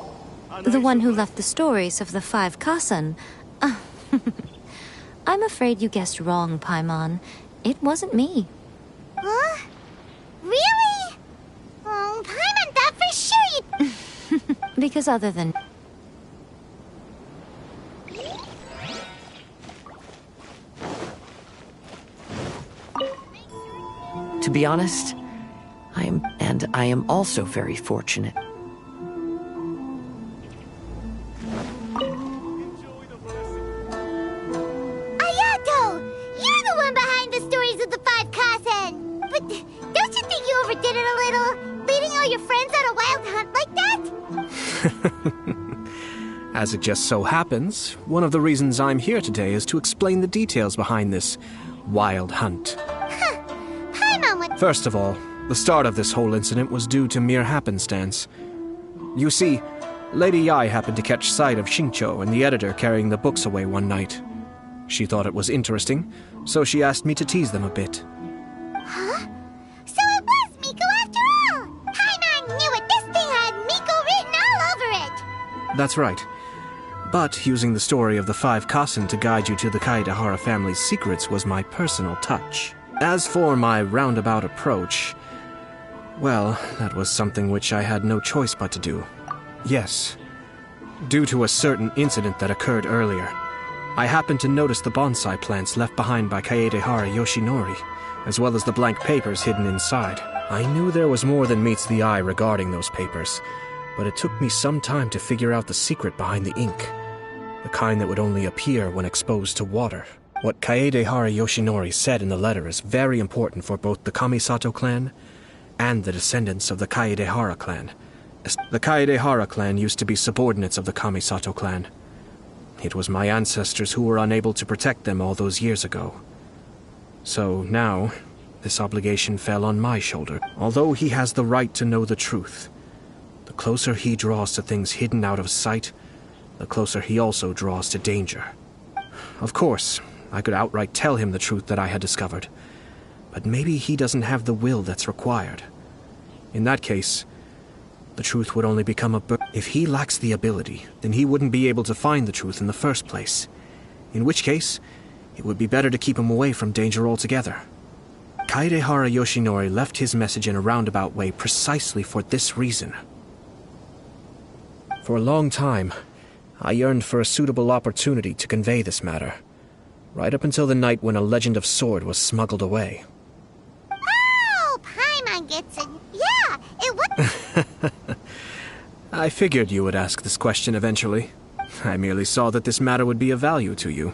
The one who left the stories of the 5 Kasen. I'm afraid you guessed wrong, Paimon. It wasn't me. Huh? Really? Oh, Paimon thought for sure you... Because other than... To be honest, I am also very fortunate. Ayato! You're the one behind the stories of the 5 Kasen! overdid it a little? Leading all your friends on a wild hunt like that? As it just so happens, one of the reasons I'm here today is to explain the details behind this wild hunt. Paimon would... First of all, the start of this whole incident was due to mere happenstance. You see, Lady Yai happened to catch sight of Xingqiu and the editor carrying the books away one night. She thought it was interesting, so she asked me to tease them a bit. Huh? So it was Miko after all! Paimon knew it! This thing had Miko written all over it! That's right. But using the story of the 5 Kassen to guide you to the Kaedehara family's secrets was my personal touch. As for my roundabout approach, well, that was something which I had no choice but to do. Yes. Due to a certain incident that occurred earlier, I happened to notice the bonsai plants left behind by Kaedehara Yoshinori, as well as the blank papers hidden inside. I knew there was more than meets the eye regarding those papers, but it took me some time to figure out the secret behind the ink. The kind that would only appear when exposed to water. What Kaedehara Yoshinori said in the letter is very important for both the Kamisato clan and the descendants of the Kaedehara clan. The Kaedehara clan used to be subordinates of the Kamisato clan. It was my ancestors who were unable to protect them all those years ago. So now, this obligation fell on my shoulder. Although he has the right to know the truth, the closer he draws to things hidden out of sight, the closer he also draws to danger. Of course, I could outright tell him the truth that I had discovered, but maybe he doesn't have the will that's required. In that case, the truth would only become a burden. If he lacks the ability, then he wouldn't be able to find the truth in the first place. In which case, it would be better to keep him away from danger altogether. Kaedehara Yoshinori left his message in a roundabout way precisely for this reason. For a long time, I yearned for a suitable opportunity to convey this matter, right up until the night when a legend of sword was smuggled away. Oh, Paimon gets it. Yeah, it was... I figured you would ask this question eventually. I merely saw that this matter would be of value to you.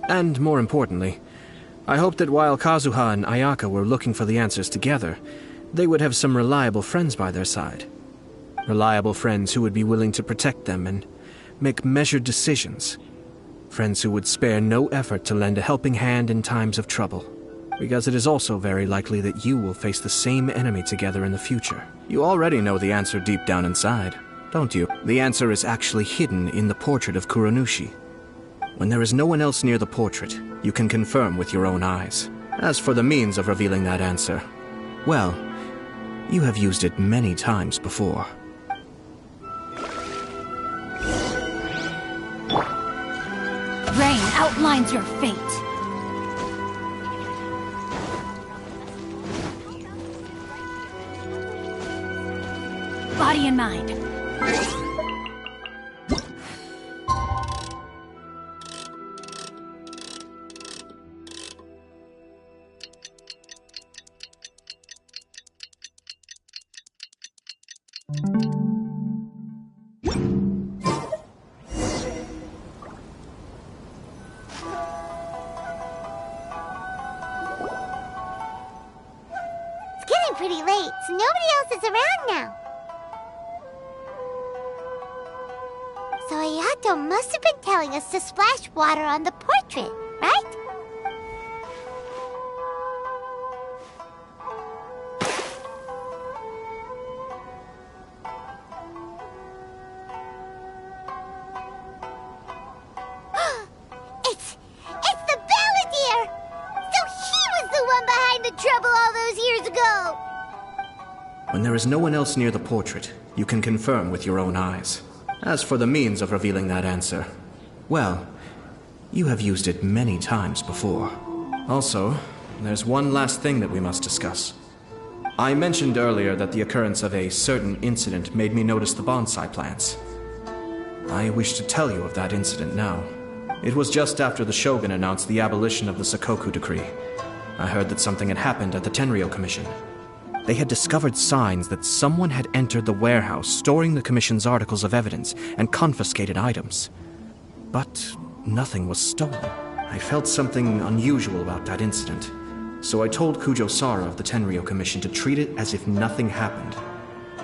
And more importantly, I hoped that while Kazuha and Ayaka were looking for the answers together, they would have some reliable friends by their side. Reliable friends who would be willing to protect them and make measured decisions. Friends who would spare no effort to lend a helping hand in times of trouble. Because it is also very likely that you will face the same enemy together in the future. You already know the answer deep down inside, don't you? The answer is actually hidden in the portrait of Kuranushi. When there is no one else near the portrait, you can confirm with your own eyes. As for the means of revealing that answer, well, you have used it many times before. Rain outlines your fate. Body and mind. It's getting pretty late, so nobody else is around now. So Ayato must have been telling us to splash water on the portrait, right? It's the Balladeer! So he was the one behind the trouble all those years ago! When there is no one else near the portrait, you can confirm with your own eyes. As for the means of revealing that answer, well, you have used it many times before. Also, there's one last thing that we must discuss. I mentioned earlier that the occurrence of a certain incident made me notice the bonsai plants. I wish to tell you of that incident now. It was just after the Shogun announced the abolition of the Sakoku decree. I heard that something had happened at the Tenryou Commission. They had discovered signs that someone had entered the warehouse storing the Commission's articles of evidence and confiscated items. But nothing was stolen. I felt something unusual about that incident. So I told Kujo Sara of the Tenryo Commission to treat it as if nothing happened.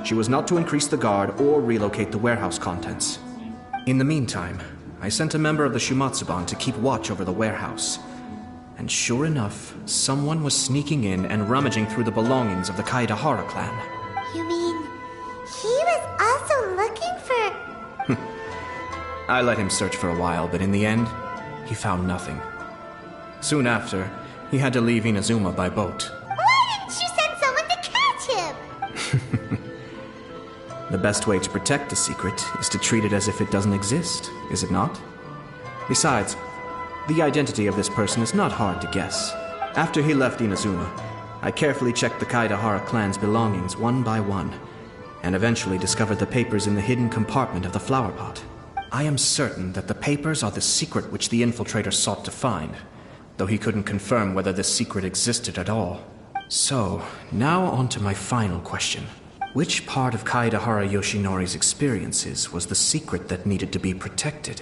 She was not to increase the guard or relocate the warehouse contents. In the meantime, I sent a member of the Shumatsuban to keep watch over the warehouse. And sure enough, someone was sneaking in and rummaging through the belongings of the Kaedahara clan. You mean he was also looking for... I let him search for a while, but in the end, he found nothing. Soon after, he had to leave Inazuma by boat. Why didn't you send someone to catch him? The best way to protect a secret is to treat it as if it doesn't exist, is it not? Besides, the identity of this person is not hard to guess. After he left Inazuma, I carefully checked the Kaedahara clan's belongings one by one, and eventually discovered the papers in the hidden compartment of the flower pot. I am certain that the papers are the secret which the infiltrator sought to find, though he couldn't confirm whether this secret existed at all. So, now on to my final question. Which part of Kaedahara Yoshinori's experiences was the secret that needed to be protected?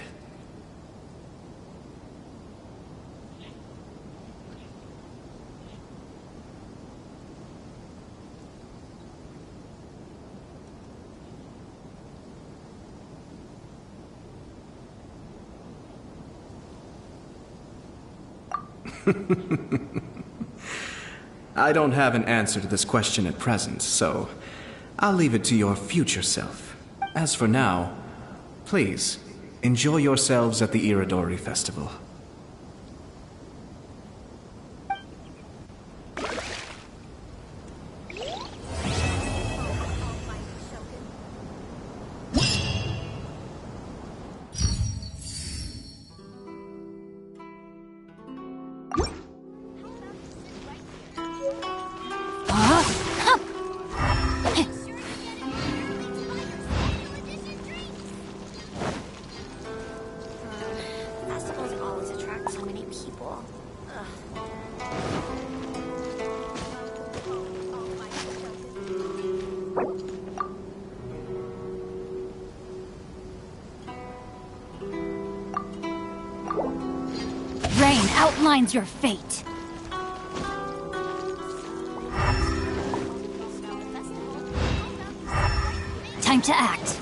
I don't have an answer to this question at present, so I'll leave it to your future self. As for now, please, enjoy yourselves at the Iridori Festival. Rain outlines your fate. Time to act.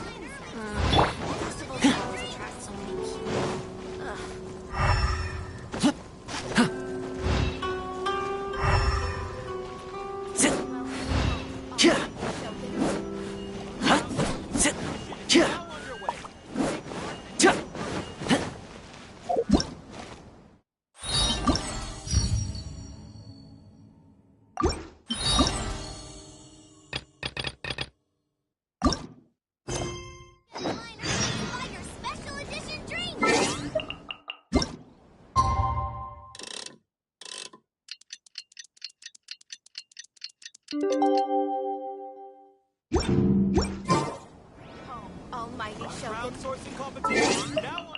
Almighty Shogun. Crowdsourcing competition now on.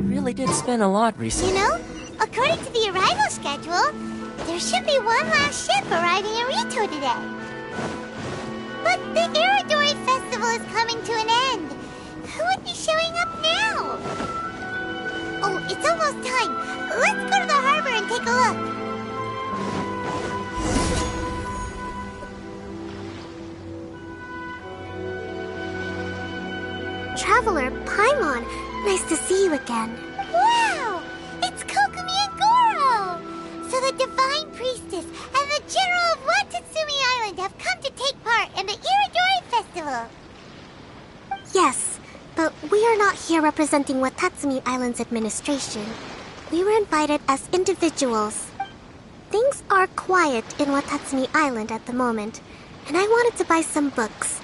Really did spend a lot recently. You know, according to the arrival schedule, there should be one last ship arriving in Rito today. But the Iridori Festival is coming to an end. Who would be showing up now? Oh, it's almost time. Let's go to the harbor and take a look. Traveler Paimon, nice to see you again. Wow! It's Kokumi and Goro! So the Divine Priestess and the General of Watatsumi Island have come to take part in the Iridori Festival. Yes, but we are not here representing Watatsumi Island's administration. We were invited as individuals. Things are quiet in Watatsumi Island at the moment, and I wanted to buy some books.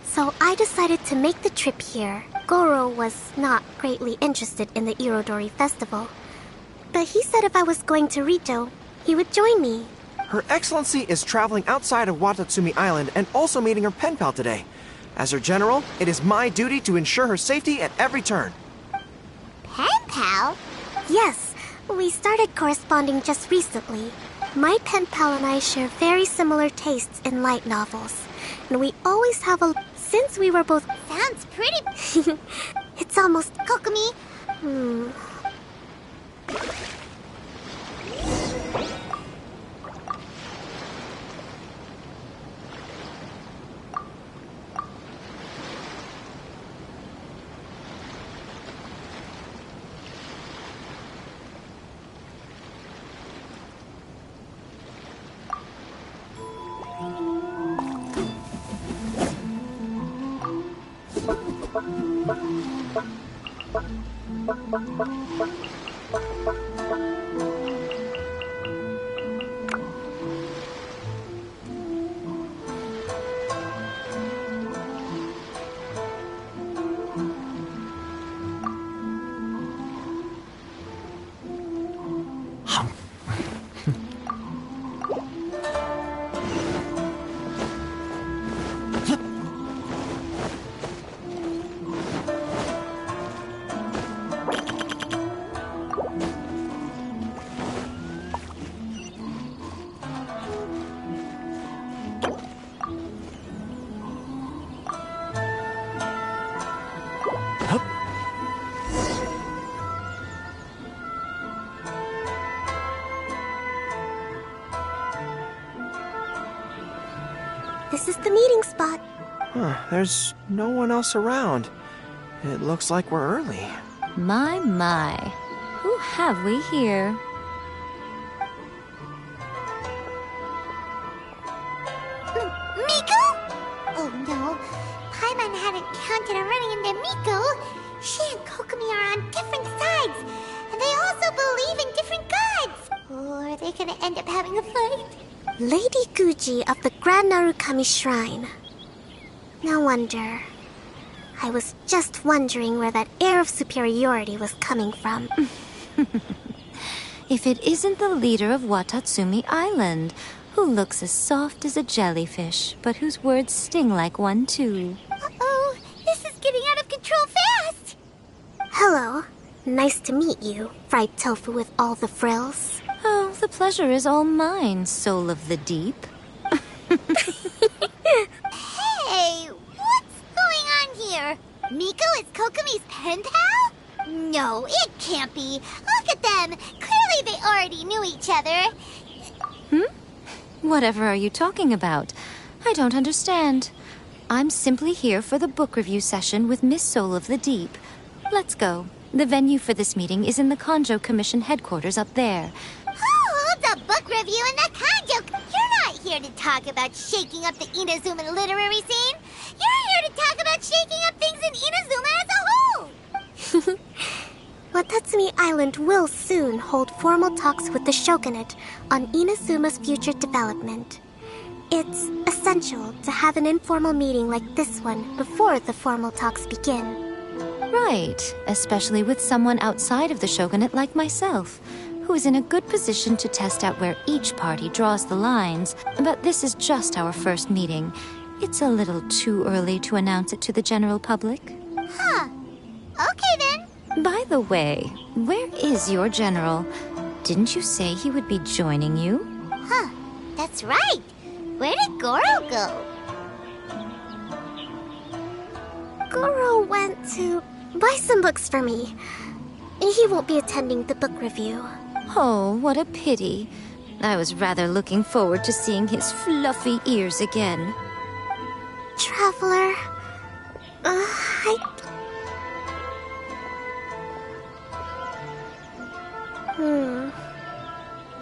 So I decided to make the trip here. Goro was not greatly interested in the Irodori Festival, but he said if I was going to Rito, he would join me. Her Excellency is traveling outside of Watatsumi Island and also meeting her pen pal today. As her general, it is my duty to ensure her safety at every turn. Pen pal? Yes, we started corresponding just recently. My pen pal and I share very similar tastes in light novels. And we always have a... Since we were both... Sounds pretty... It's almost... Kokomi? This is the meeting spot. There's no one else around. It looks like we're early. My. Who have we here? Miko? Oh no. Paimon hadn't counted on running into Miko. She and Kokomi are on different sides. And they also believe in different gods. Or are they gonna end up having a fight? Lady Guji of the Grand Narukami Shrine. No wonder. I was just wondering where that air of superiority was coming from. If it isn't the leader of Watatsumi Island, who looks as soft as a jellyfish, but whose words sting like one too. Uh-oh, this is getting out of control fast! Hello. Nice to meet you, fried tofu with all the frills. Oh, the pleasure is all mine, soul of the deep. Hey, what's going on here? Miko is Kokomi's pen pal? No, it can't be. Look at them. Clearly they already knew each other. Whatever are you talking about? I don't understand. I'm simply here for the book review session with Miss Soul of the Deep. Let's go. The venue for this meeting is in the Kanjo Commission headquarters up there. Oh, the book review and the Kanjo. You're not here to talk about shaking up the Inazuma literary scene. You're here to talk about shaking up things in Inazuma as a whole. Watatsumi Island will soon hold formal talks with the shogunate on Inazuma's future development. It's essential to have an informal meeting like this one before the formal talks begin. Right, especially with someone outside of the shogunate like myself, who is in a good position to test out where each party draws the lines. But this is just our first meeting. It's a little too early to announce it to the general public. Huh. Okay then. By the way, where is your general? Didn't you say he would be joining you? Huh. That's right. Where did Goro go? Goro went to buy some books for me. He won't be attending the book review. Oh, what a pity. I was rather looking forward to seeing his fluffy ears again. Traveler,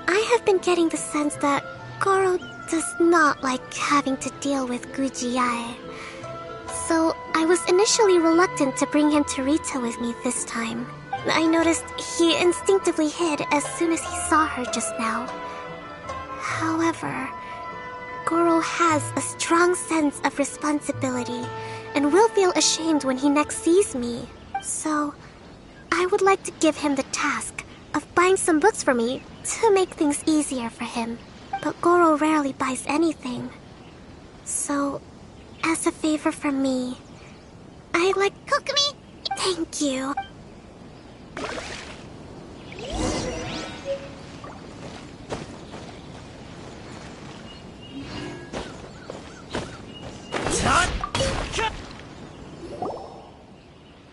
I have been getting the sense that Goro does not like having to deal with Guji-ai. So I was initially reluctant to bring him to Rita with me this time. I noticed he instinctively hid as soon as he saw her just now. However, Goro has a strong sense of responsibility and will feel ashamed when he next sees me. So, I would like to give him the task of buying some books for me to make things easier for him. but Goro rarely buys anything. So, as a favor from me, I'd like... Kokomi! Thank you.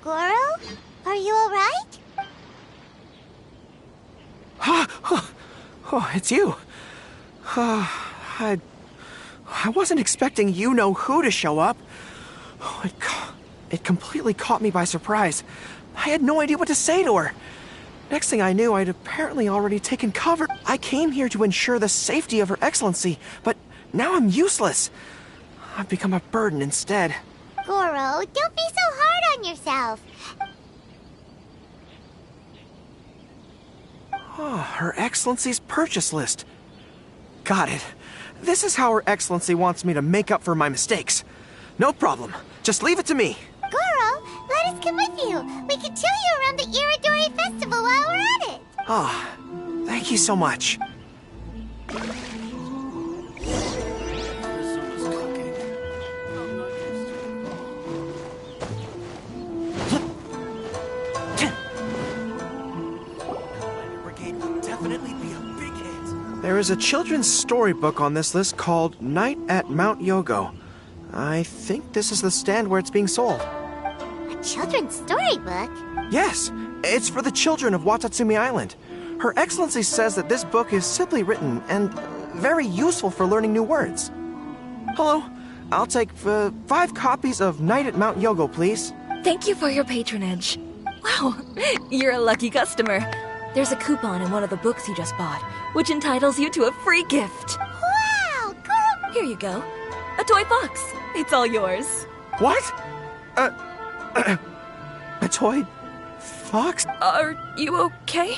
Goro? Are you alright? Oh, it's you. I wasn't expecting you-know-who to show up. Oh, it completely caught me by surprise. I had no idea what to say to her. Next thing I knew, I'd apparently already taken cover. I came here to ensure the safety of Her Excellency, but now I'm useless. I've become a burden instead. Goro, don't be so hard on yourself. Oh, Her Excellency's purchase list. Got it. This is how Her Excellency wants me to make up for my mistakes. No problem. Just leave it to me. Goro, let us come with you. We can show you around the Iridori Festival while we're at it. Ah, thank you so much. There is a children's storybook on this list called Night at Mount Yogo. I think this is the stand where it's being sold. A children's storybook? Yes, it's for the children of Watatsumi Island. Her Excellency says that this book is simply written and very useful for learning new words. Hello, I'll take 5 copies of Night at Mount Yogo, please. Thank you for your patronage. Wow, you're a lucky customer. There's a coupon in one of the books you just bought, which entitles you to a free gift. Wow, girl! Here you go. A toy fox. It's all yours. What? A toy fox? Are you okay?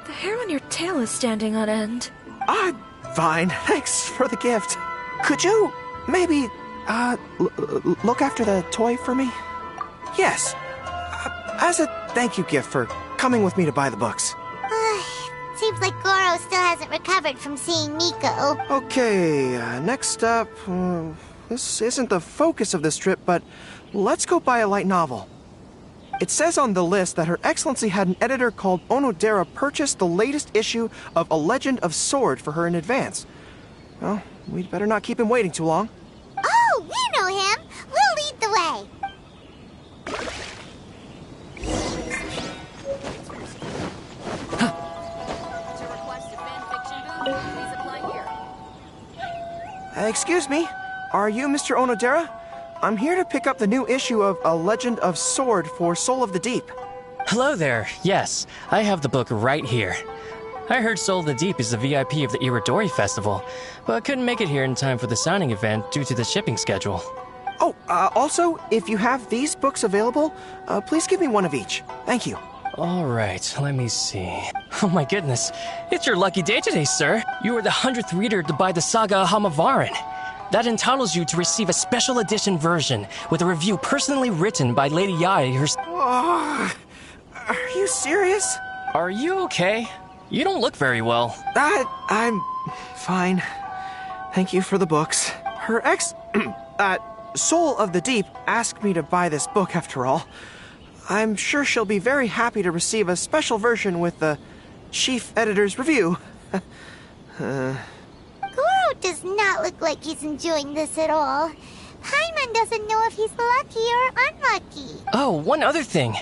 The hair on your tail is standing on end. I'm fine. Thanks for the gift. Could you maybe, look after the toy for me? Yes. As a thank you gift for coming with me to buy the books. Seems like Goro still hasn't recovered from seeing Miko. Okay, next up, this isn't the focus of this trip, but let's go buy a light novel. It says on the list that Her Excellency had an editor called Onodera purchase the latest issue of A Legend of Sword for her in advance. Well, we'd better not keep him waiting too long. Oh, we know him! We'll lead the way! Excuse me, are you Mr. Onodera? I'm here to pick up the new issue of A Legend of Sword for Soul of the Deep. Hello there. Yes, I have the book right here. I heard Soul of the Deep is the VIP of the Iridori Festival, but couldn't make it here in time for the signing event due to the shipping schedule. Oh, also, if you have these books available, please give me one of each. Thank you. All right, let me see. Oh my goodness, it's your lucky day today, sir. You are the 100th reader to buy the Saga of Hamavaran. That entitles you to receive a special edition version with a review personally written by Lady Yae herself. Oh, are you serious? Are you okay? You don't look very well. I'm fine. Thank you for the books. Her Soul of the Deep asked me to buy this book after all. I'm sure she'll be very happy to receive a special version with the chief editor's review. Goro does not look like he's enjoying this at all. Paimon doesn't know if he's lucky or unlucky. Oh, one other thing.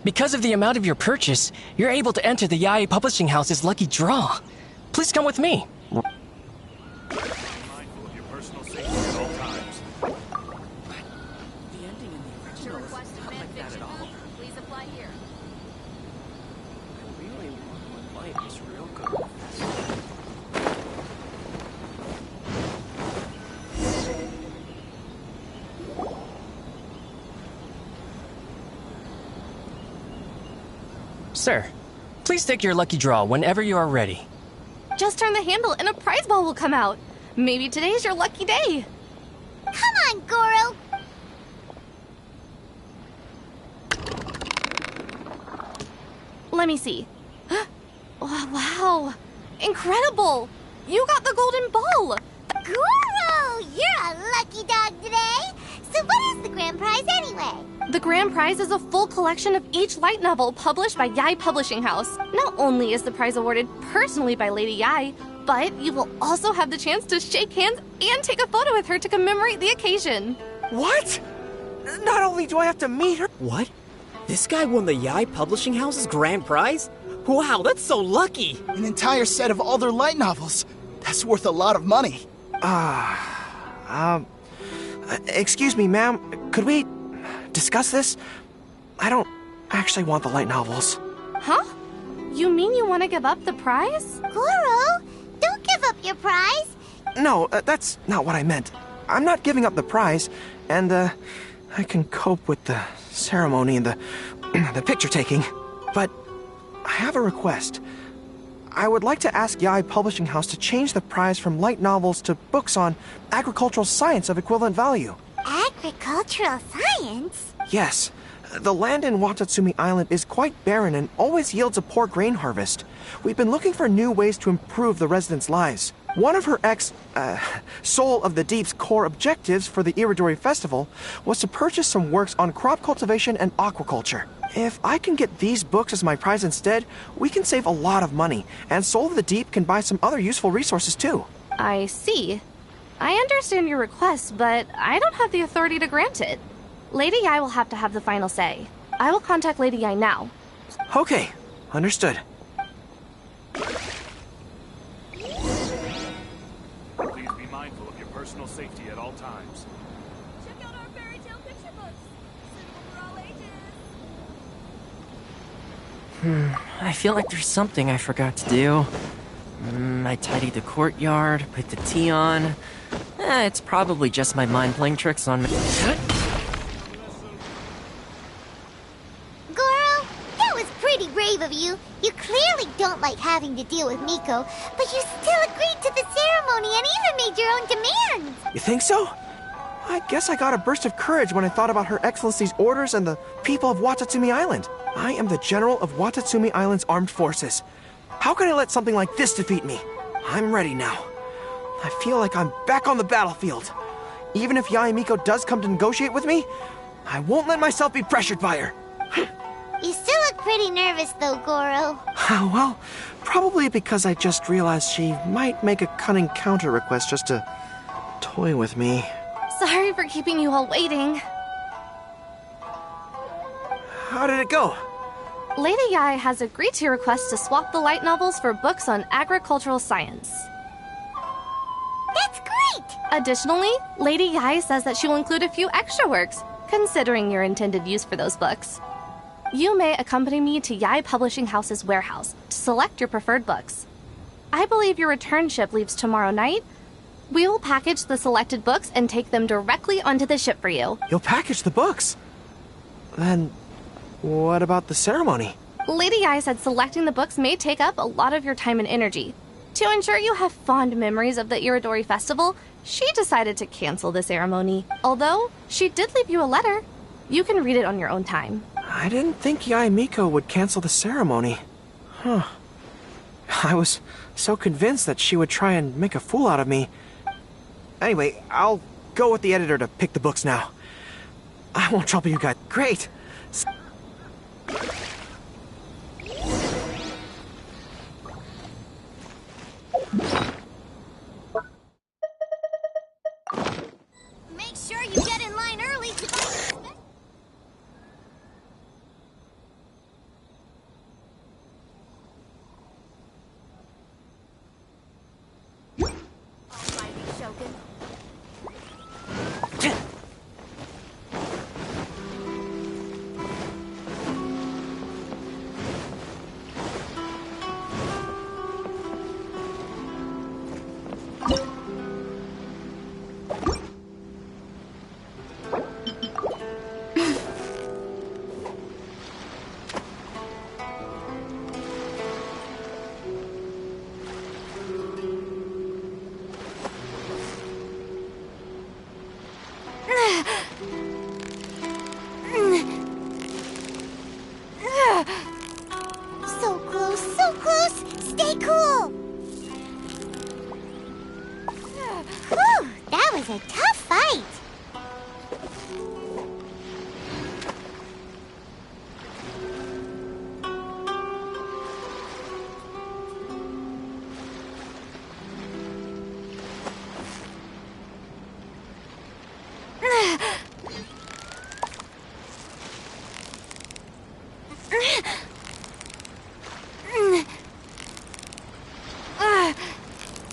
Because of the amount of your purchase, you're able to enter the Yae Publishing House's lucky draw. Please come with me. Mindful of your personal safety at all times. The ending in the original request a fanfiction book. Please apply here. I really want my light is real good. Sir, please take your lucky draw whenever you are ready. Just turn the handle and a prize ball will come out. Maybe today's your lucky day. Come on, Goro! Let me see. Oh, wow. Incredible! You got the golden ball! Goro! You're a lucky dog today! So what is the grand prize anyway? The grand prize is a full collection of each light novel published by Yae Publishing House. Not only is the prize awarded personally by Lady Yae, but you will also have the chance to shake hands and take a photo with her to commemorate the occasion. What? Not only do I have to meet her... What? This guy won the Yae Publishing House's grand prize? Wow, that's so lucky! An entire set of all their light novels. That's worth a lot of money. Excuse me, ma'am. Could we discuss this? I don't actually want the light novels. Huh? You mean you want to give up the prize? Goro, don't give up your prize. No, that's not what I meant. I'm not giving up the prize, and, I can cope with the ceremony and the picture taking. But I have a request. I would like to ask Yae Publishing House to change the prize from light novels to books on agricultural science of equivalent value. Agricultural science? Yes. The land in Watatsumi Island is quite barren and always yields a poor grain harvest. We've been looking for new ways to improve the residents' lives. One of her Soul of the Deep's core objectives for the Iridori Festival was to purchase some works on crop cultivation and aquaculture. If I can get these books as my prize instead, we can save a lot of money, and Soul of the Deep can buy some other useful resources too. I see. I understand your request, but I don't have the authority to grant it. Lady Yae will have to have the final say. I will contact Lady Yae now. Okay, understood. Please be mindful of your personal safety at all times. Check out our fairy tale picture books. Suitable for all ages. I feel like there's something I forgot to do. I tidied the courtyard, put the tea on. It's probably just my mind playing tricks on me. Goro, that was pretty brave of you. You clearly don't like having to deal with Miko, but you still agreed to the ceremony and even made your own demands. You think so? I guess I got a burst of courage when I thought about Her Excellency's orders and the people of Watatsumi Island. I am the General of Watatsumi Island's armed forces. How can I let something like this defeat me? I'm ready now. I feel like I'm back on the battlefield. Even if Yae Miko does come to negotiate with me, I won't let myself be pressured by her. You still look pretty nervous though, Goro. Well, probably because I just realized she might make a cunning counter request just to toy with me. Sorry for keeping you all waiting. How did it go? Lady Yae has agreed to your request to swap the light novels for books on agricultural science. That's great! Additionally, Lady Yae says that she will include a few extra works, considering your intended use for those books. You may accompany me to Yae Publishing House's warehouse to select your preferred books. I believe your return ship leaves tomorrow night. We will package the selected books and take them directly onto the ship for you. You'll package the books? Then, what about the ceremony? Lady Yae said selecting the books may take up a lot of your time and energy. To ensure you have fond memories of the Iridori Festival, she decided to cancel the ceremony. Although, she did leave you a letter. You can read it on your own time. I didn't think Yae Miko would cancel the ceremony. Huh. I was so convinced that she would try and make a fool out of me. Anyway, I'll go with the editor to pick the books now. I won't trouble you guys. Great! Make sure you get in line early to buy the Alrighty, Shogun. So close, so close! Stay cool! Whew, that was a tough fight.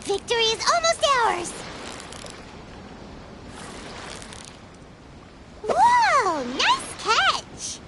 Victory is almost ours! Whoa! Nice catch!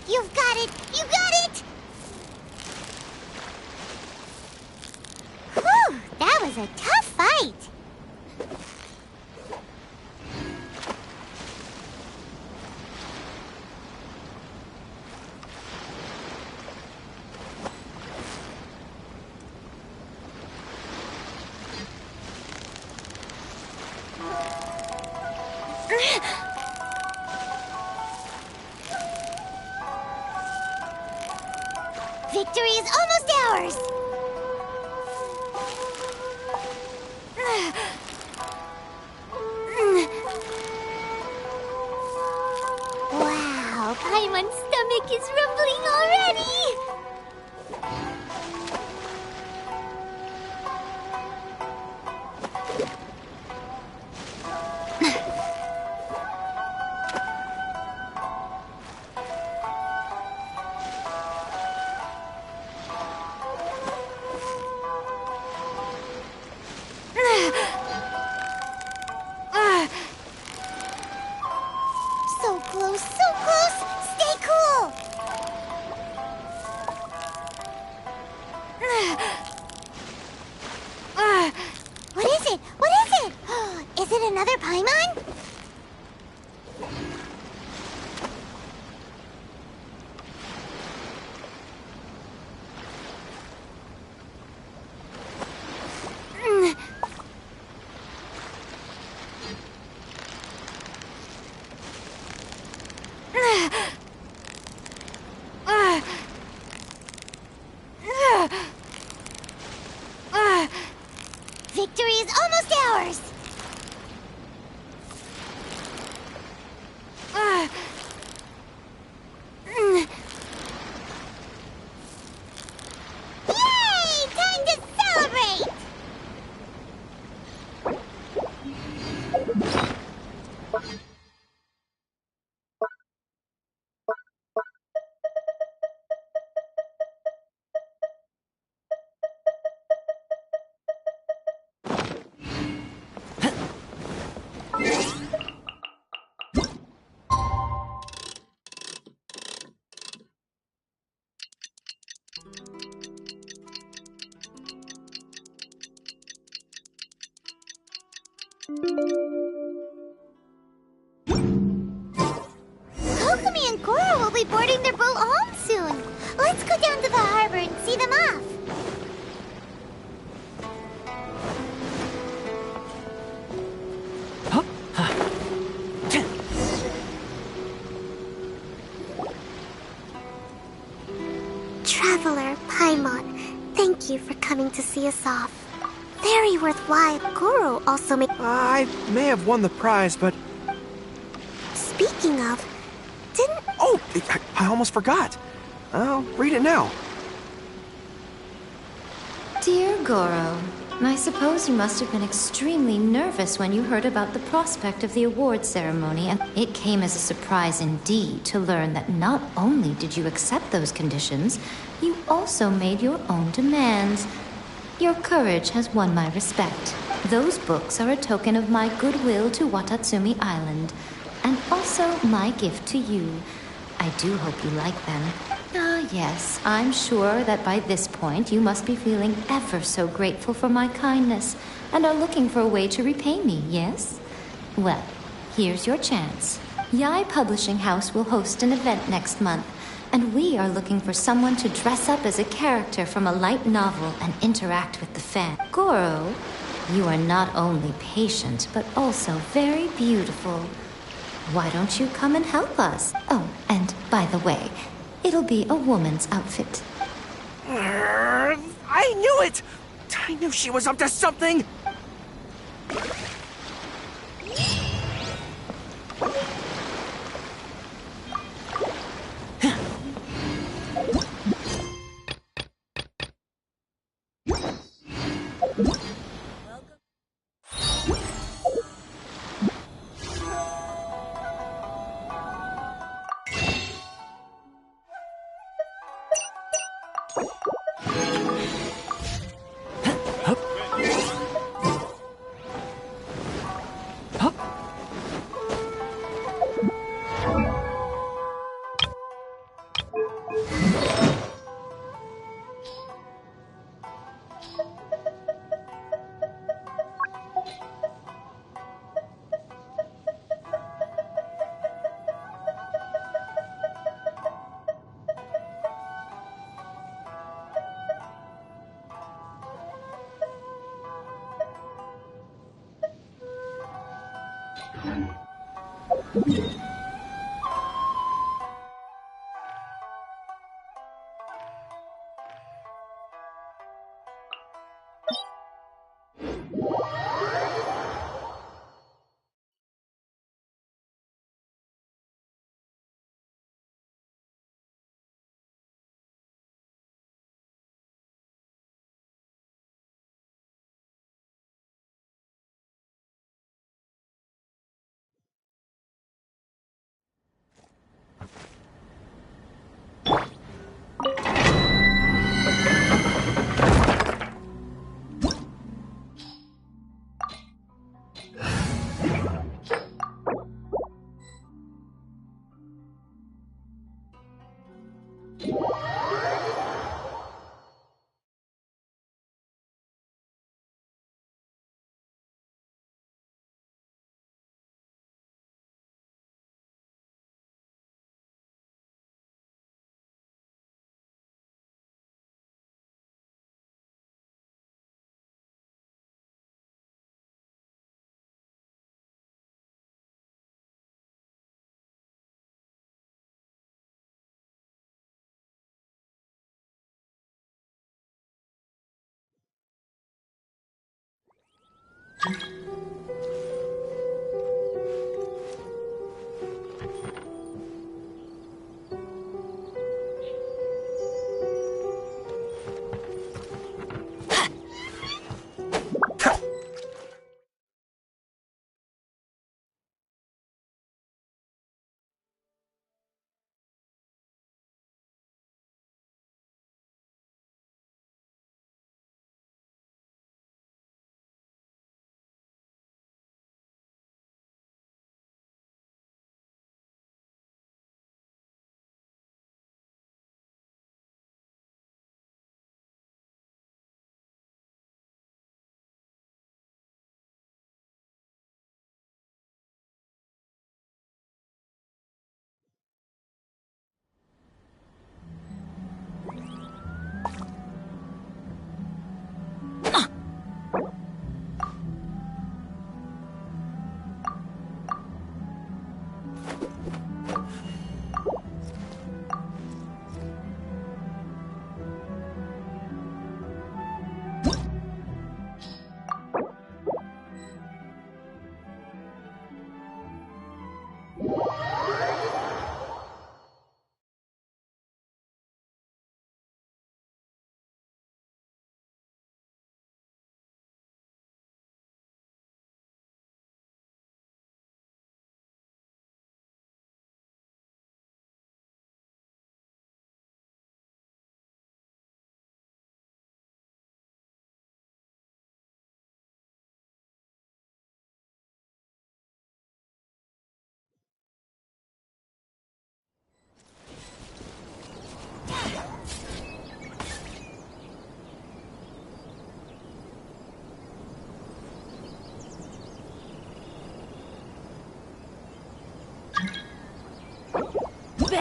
You've got it! You got it! Whew! That was a tough fight! Victory is almost ours! Wow, Paimon's stomach is rumbling already! So close, so close! Stay cool! What is it? What is it? Is it another Paimon? Victory is almost ours! Yay! Time to celebrate! Kokomi and Goro will be boarding their boat home soon. Let's go down to the harbor and see them off. Traveler, Paimon, thank you for coming to see us off. Very worthwhile. Goro also made... I may have won the prize, but... Speaking of, didn't... Oh, I almost forgot. I'll read it now. Dear Goro, I suppose you must have been extremely nervous when you heard about the prospect of the award ceremony, and it came as a surprise indeed to learn that not only did you accept those conditions, you also made your own demands. Your courage has won my respect. Those books are a token of my goodwill to Watatsumi Island, and also my gift to you. I do hope you like them. Ah, yes, I'm sure that by this point you must be feeling ever so grateful for my kindness, and are looking for a way to repay me, yes? Well, Here's your chance. Yai Publishing House will host an event next month, and we are looking for someone to dress up as a character from a light novel and interact with the fan. Goro, you are not only patient, but also very beautiful. Why don't you come and help us? Oh, and by the way, it'll be a woman's outfit. I knew it! I knew she was up to something!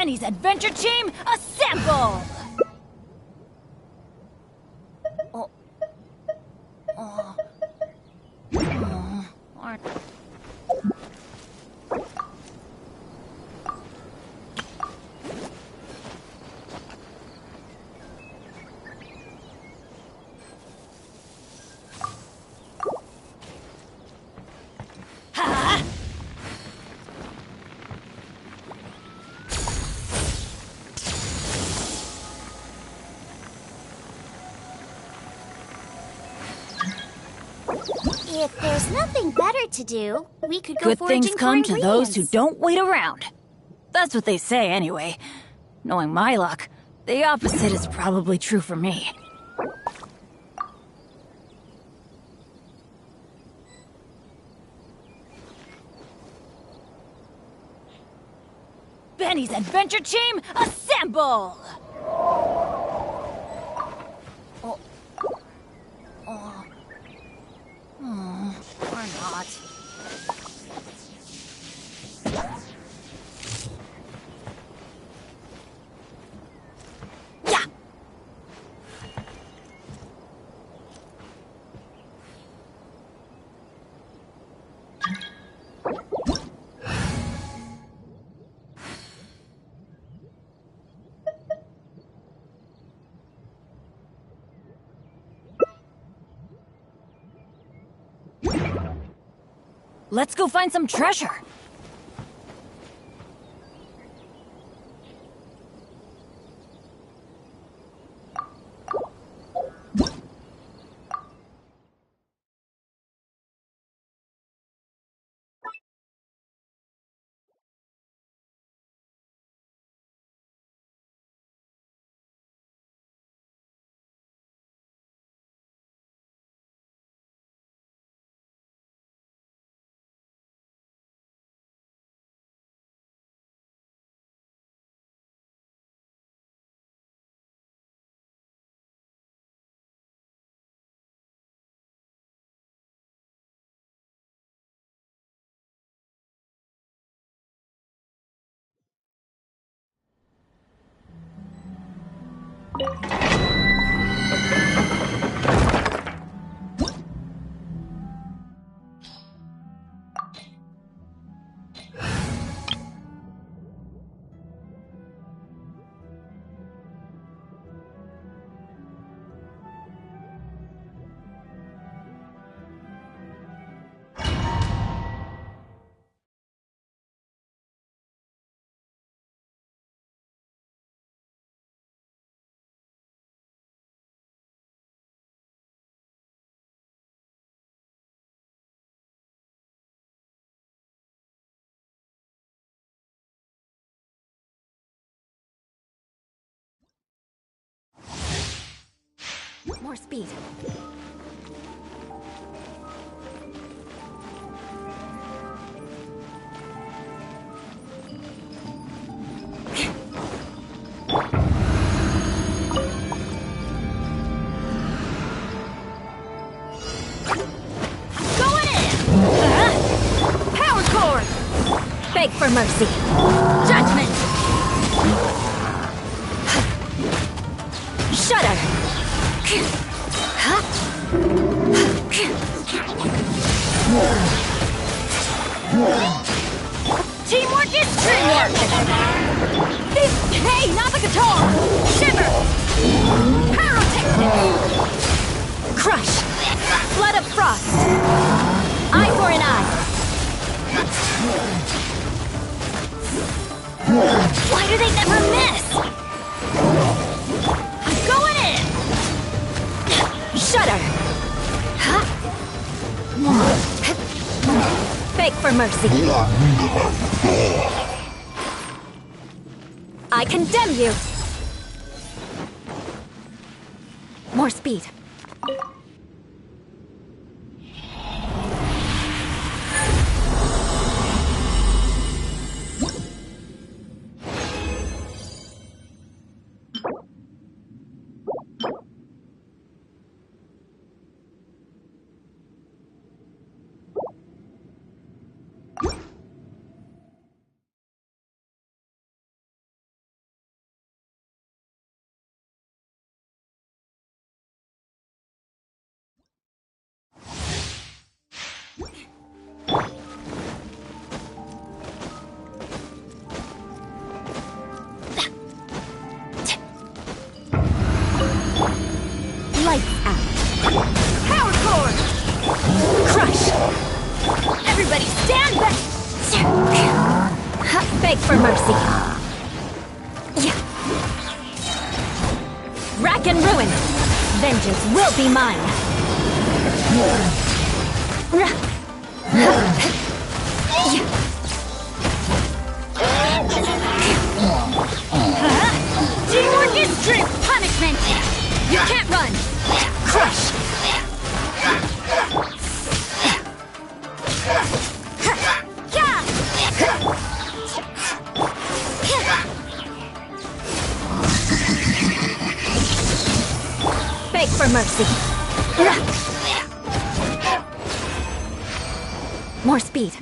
Benny's adventure team, assemble! If there's nothing better to do, we could go Good foraging things for come to those who ingredients. don't wait around. That's what they say anyway. Knowing my luck, the opposite is probably true for me. Benny's adventure team, assemble! Or not. Yeah! Let's go find some treasure. More speed. Going in! Power chord! Beg for mercy. Judgment! Shudder! Teamwork is teamwork! Hey, not the guitar! Shiver! Pyrotechnic! Crush! Flood of frost! Eye for an eye! Why do they never miss? I'm going in! Shudder! Beg for mercy. I condemn you! More speed. Beg for mercy. Rack and ruin. Vengeance will be mine. Teamwork is strength. Punishment. You can't run. Crush. Beg for mercy. More speed.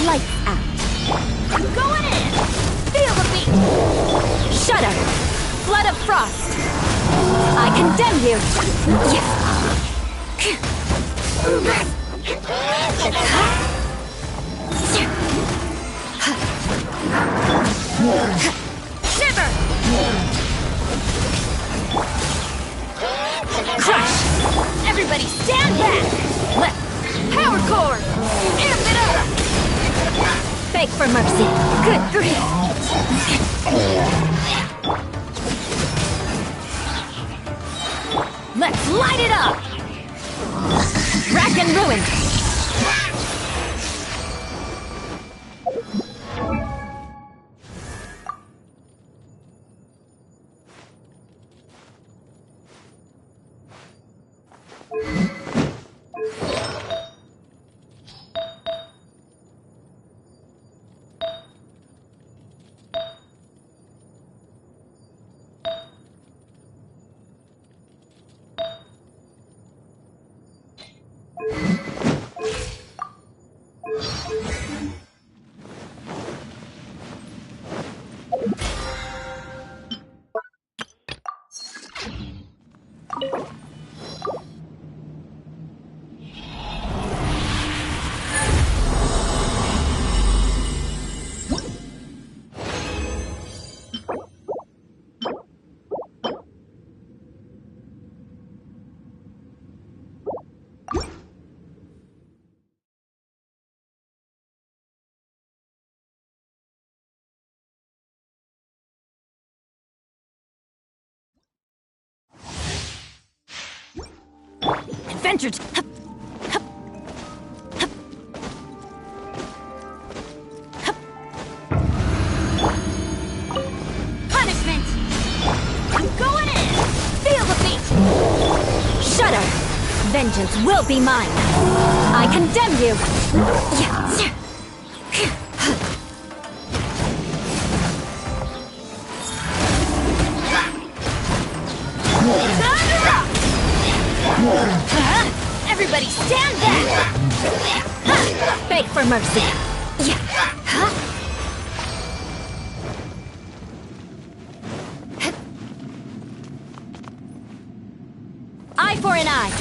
Lights out. Going in! Feel the beat! Shudder! Flood of frost! I condemn you! Shiver! Crush! Everybody stand back! Power core! Amp it up! Beg for mercy. Good grief. Let's light it up! Rack and ruin! Adventure! Punishment! I'm going in! Feel the beat! Shudder! Vengeance will be mine! I condemn you! Everybody stand back! Beg for mercy! Eye for an eye!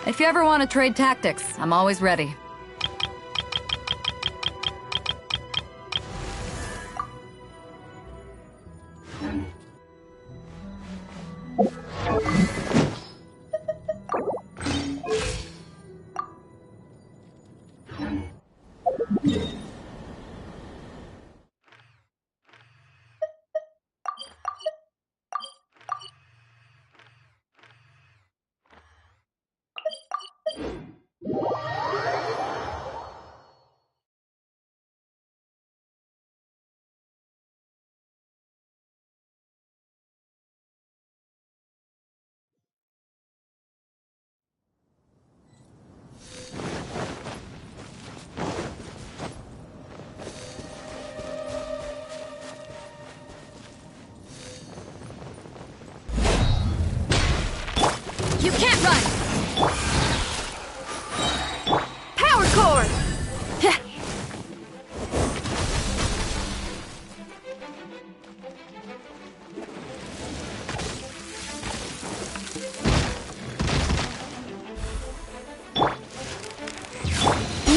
If you ever want to trade tactics, I'm always ready. You can't run! Power core!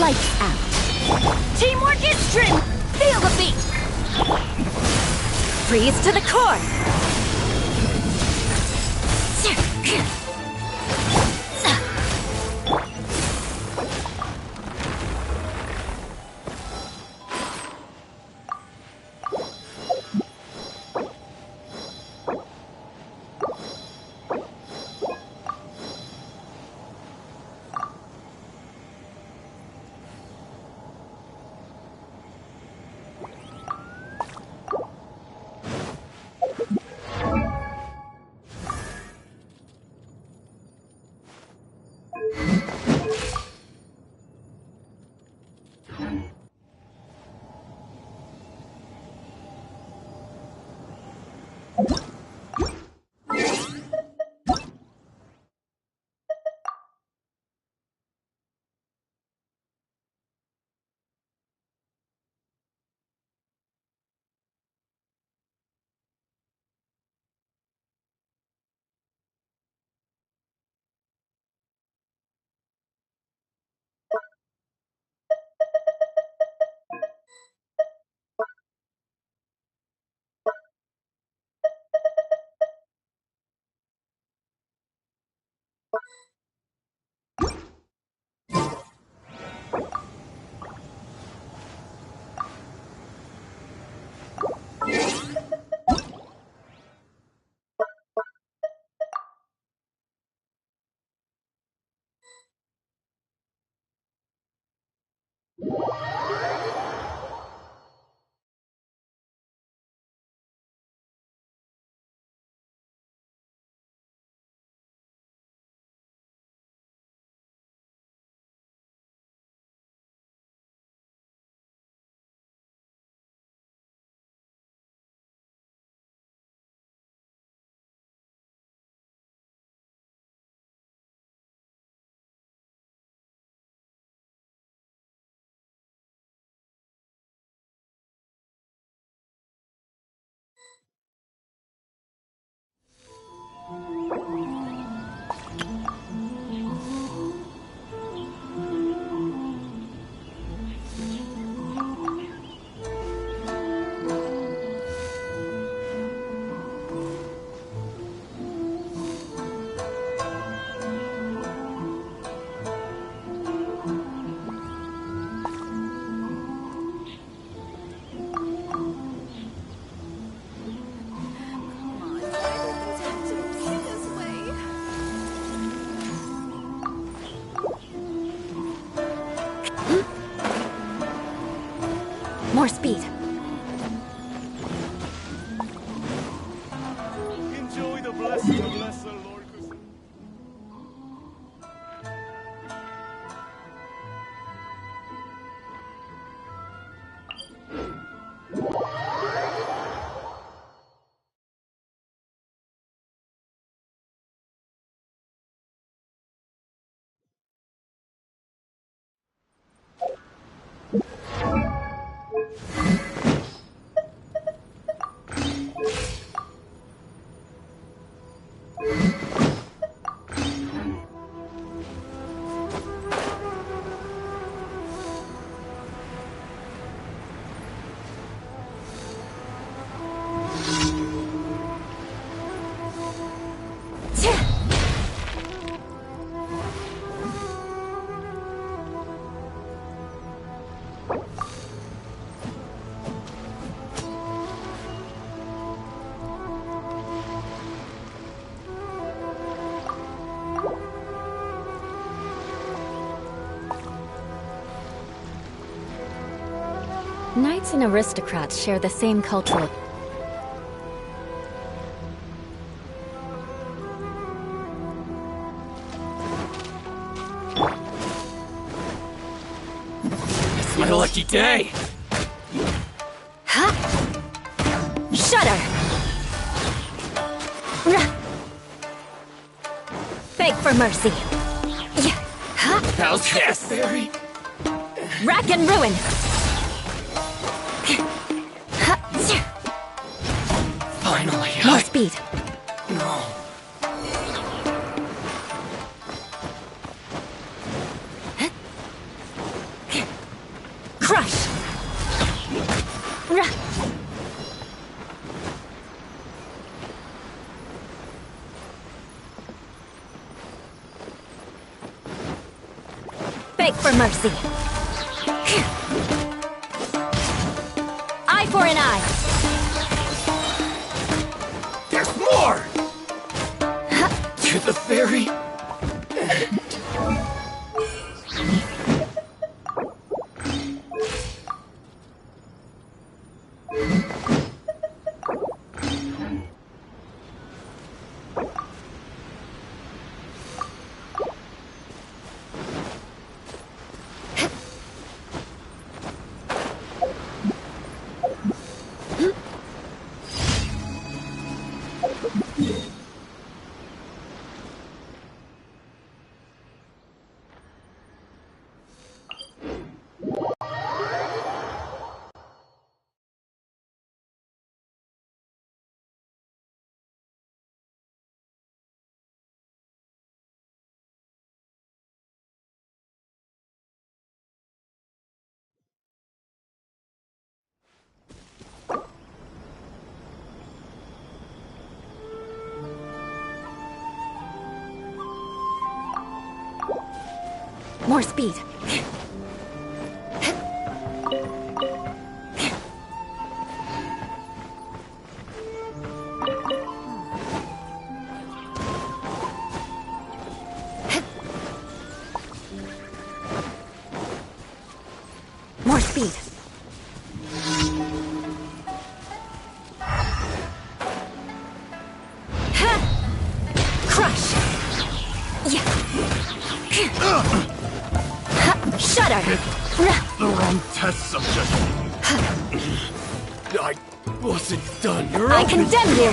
Lights out. Teamwork is trim! Feel the beat! Freeze to the core! More speed. Enjoy the blessing of lesser Lord Kusanali. Knights and aristocrats share the same cultural... It's my lucky day! Shudder! Beg for mercy. How's this? Rack and ruin! Finally, More speed. No. Crush! Beg for mercy. Eye for an eye. There's more! To the fairy? More speed. More speed. Crush. Shudder. The wrong test subject. I wasn't done. I condemn you.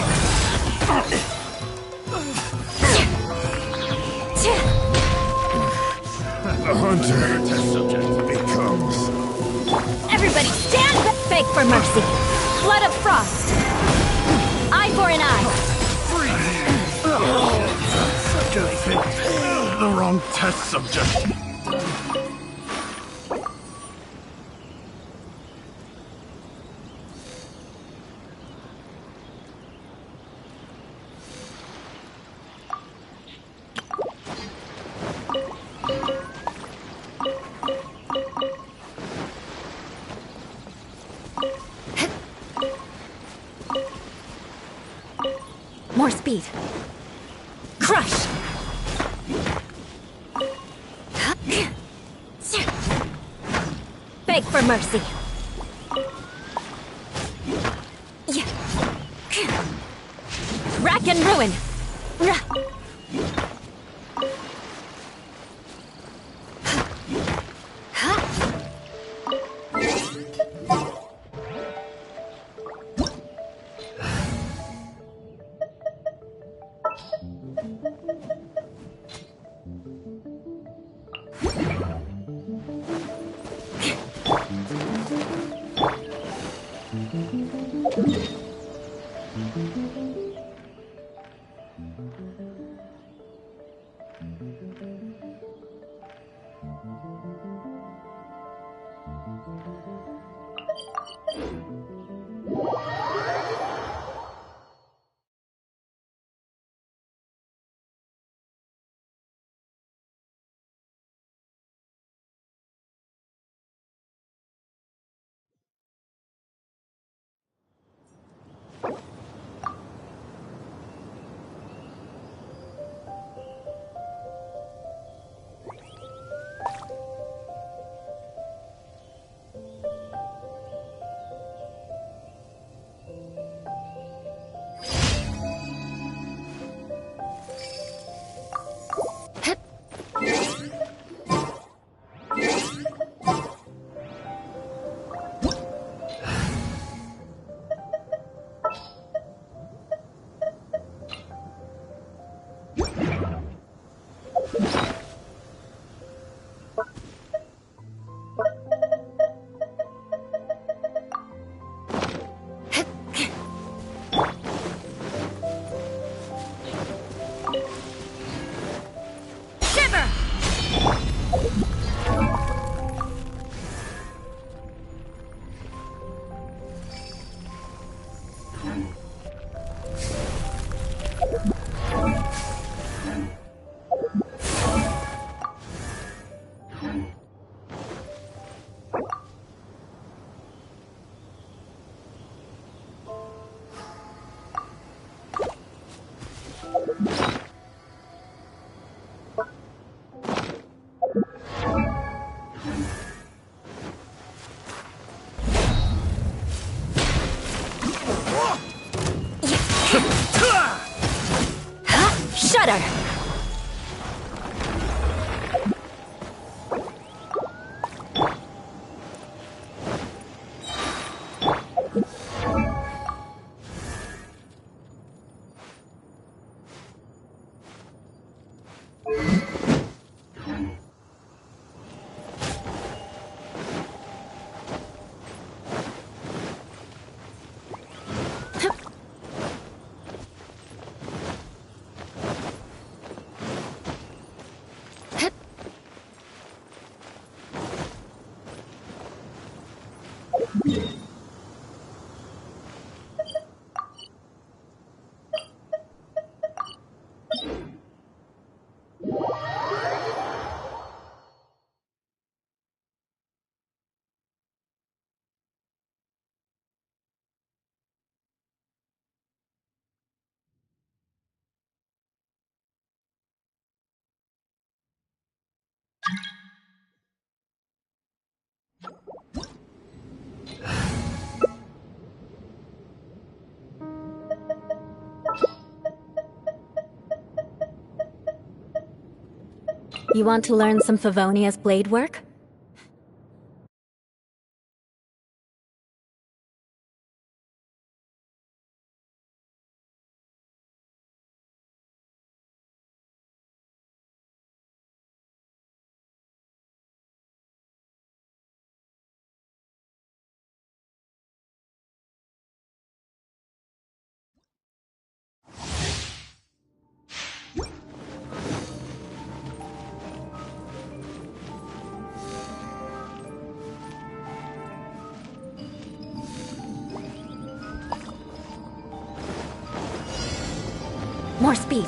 The hunter test subject becomes. Everybody stand back. Beg for mercy. Blood of frost. Eye for an eye. Subject. The wrong test subject. More speed. Crush! Beg for mercy. wreck and ruin! Shudder! You want to learn some Favonia's blade work? More speed.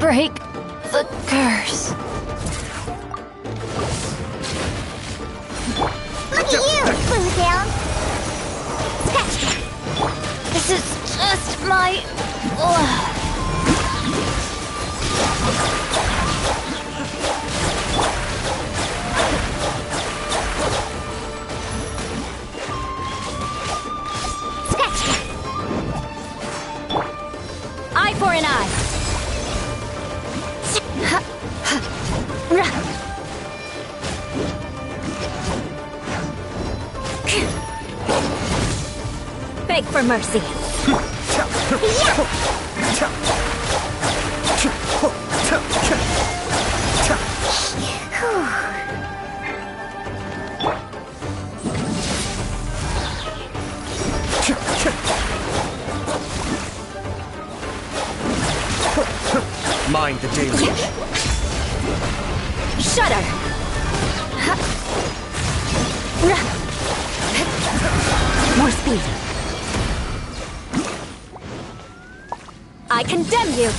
break the curse. Look at you, Blue Down. This is just my... Eye for an eye. Beg for mercy. Mind the deluge. Shudder. More speed. I condemn you.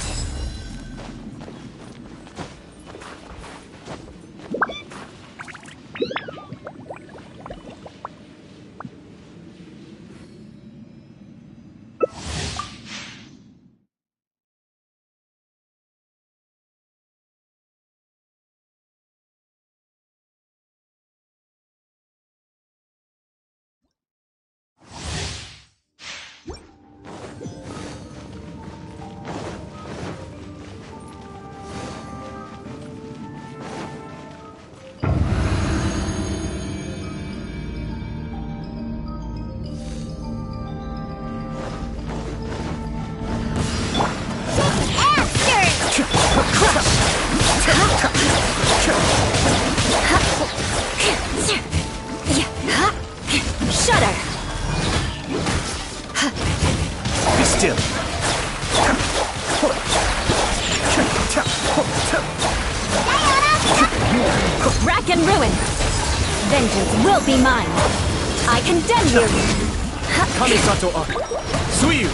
Shudder. Be still. Rack and ruin. Vengeance will be mine. I condemn you. Kamisato Arc. Suiyu.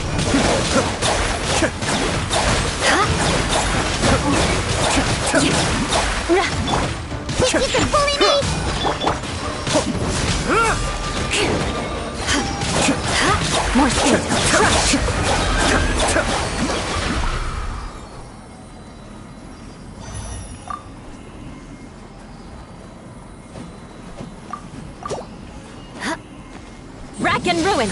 Think you can bully me? More speed. Crush. Rack and ruin.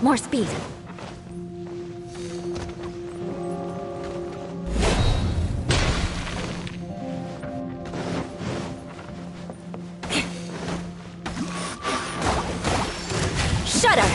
More speed. Shudder!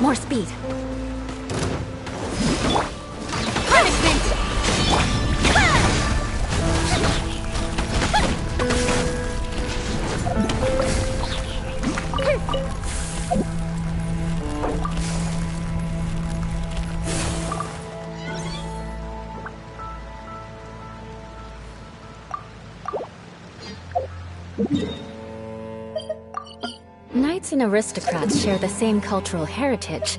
More speed. Punishment! Knights and aristocrats share the same cultural heritage.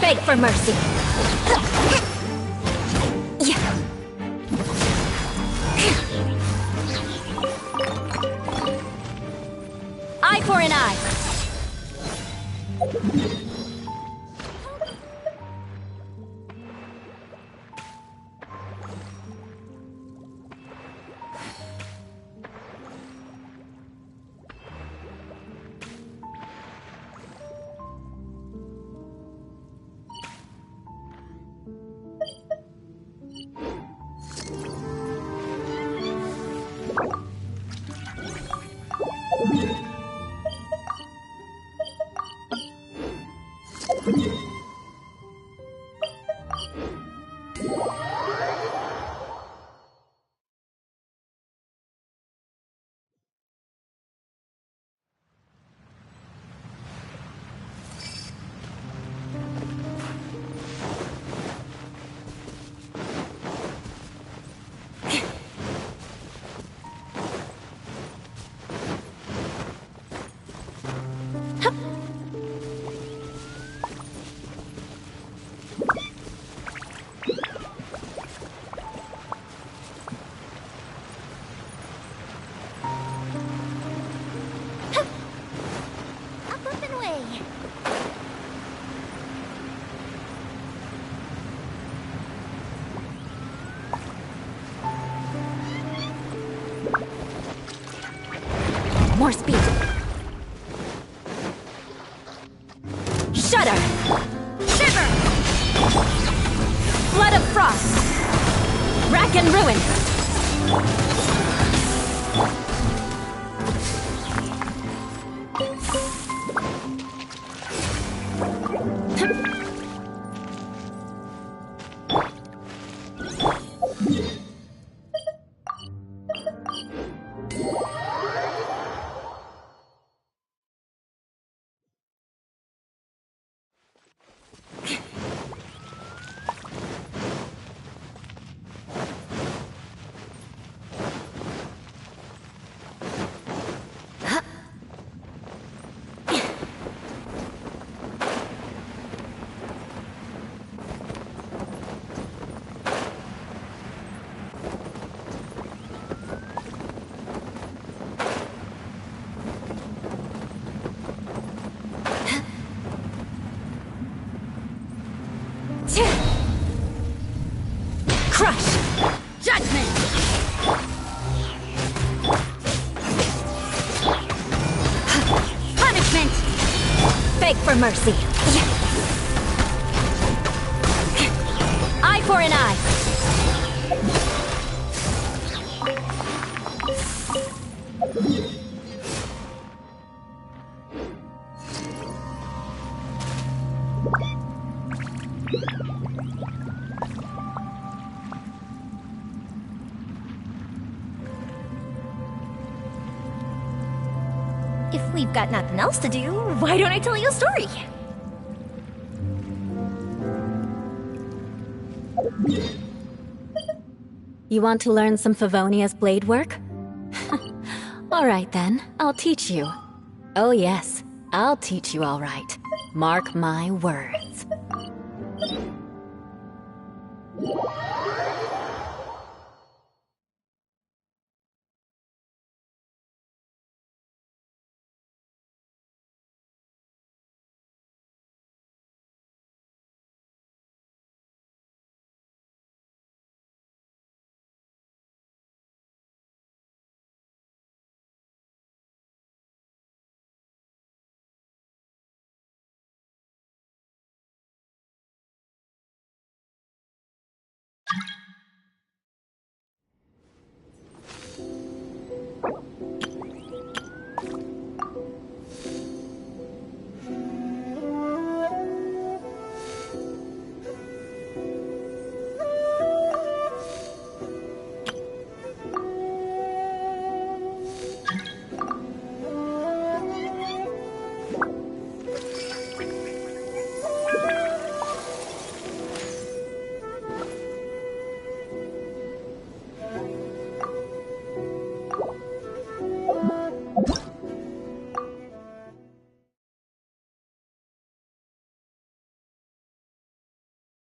Beg for mercy. Eye for an eye. More speed. Shudder! Shiver! Flood of frost! Rack and ruin! Judgment! Punishment! Beg for mercy. Eye for an eye. If we've got nothing else to do, why don't I tell you a story? You want to learn some Favonia's blade work? All right then, I'll teach you. Oh yes, I'll teach you all right. Mark my words.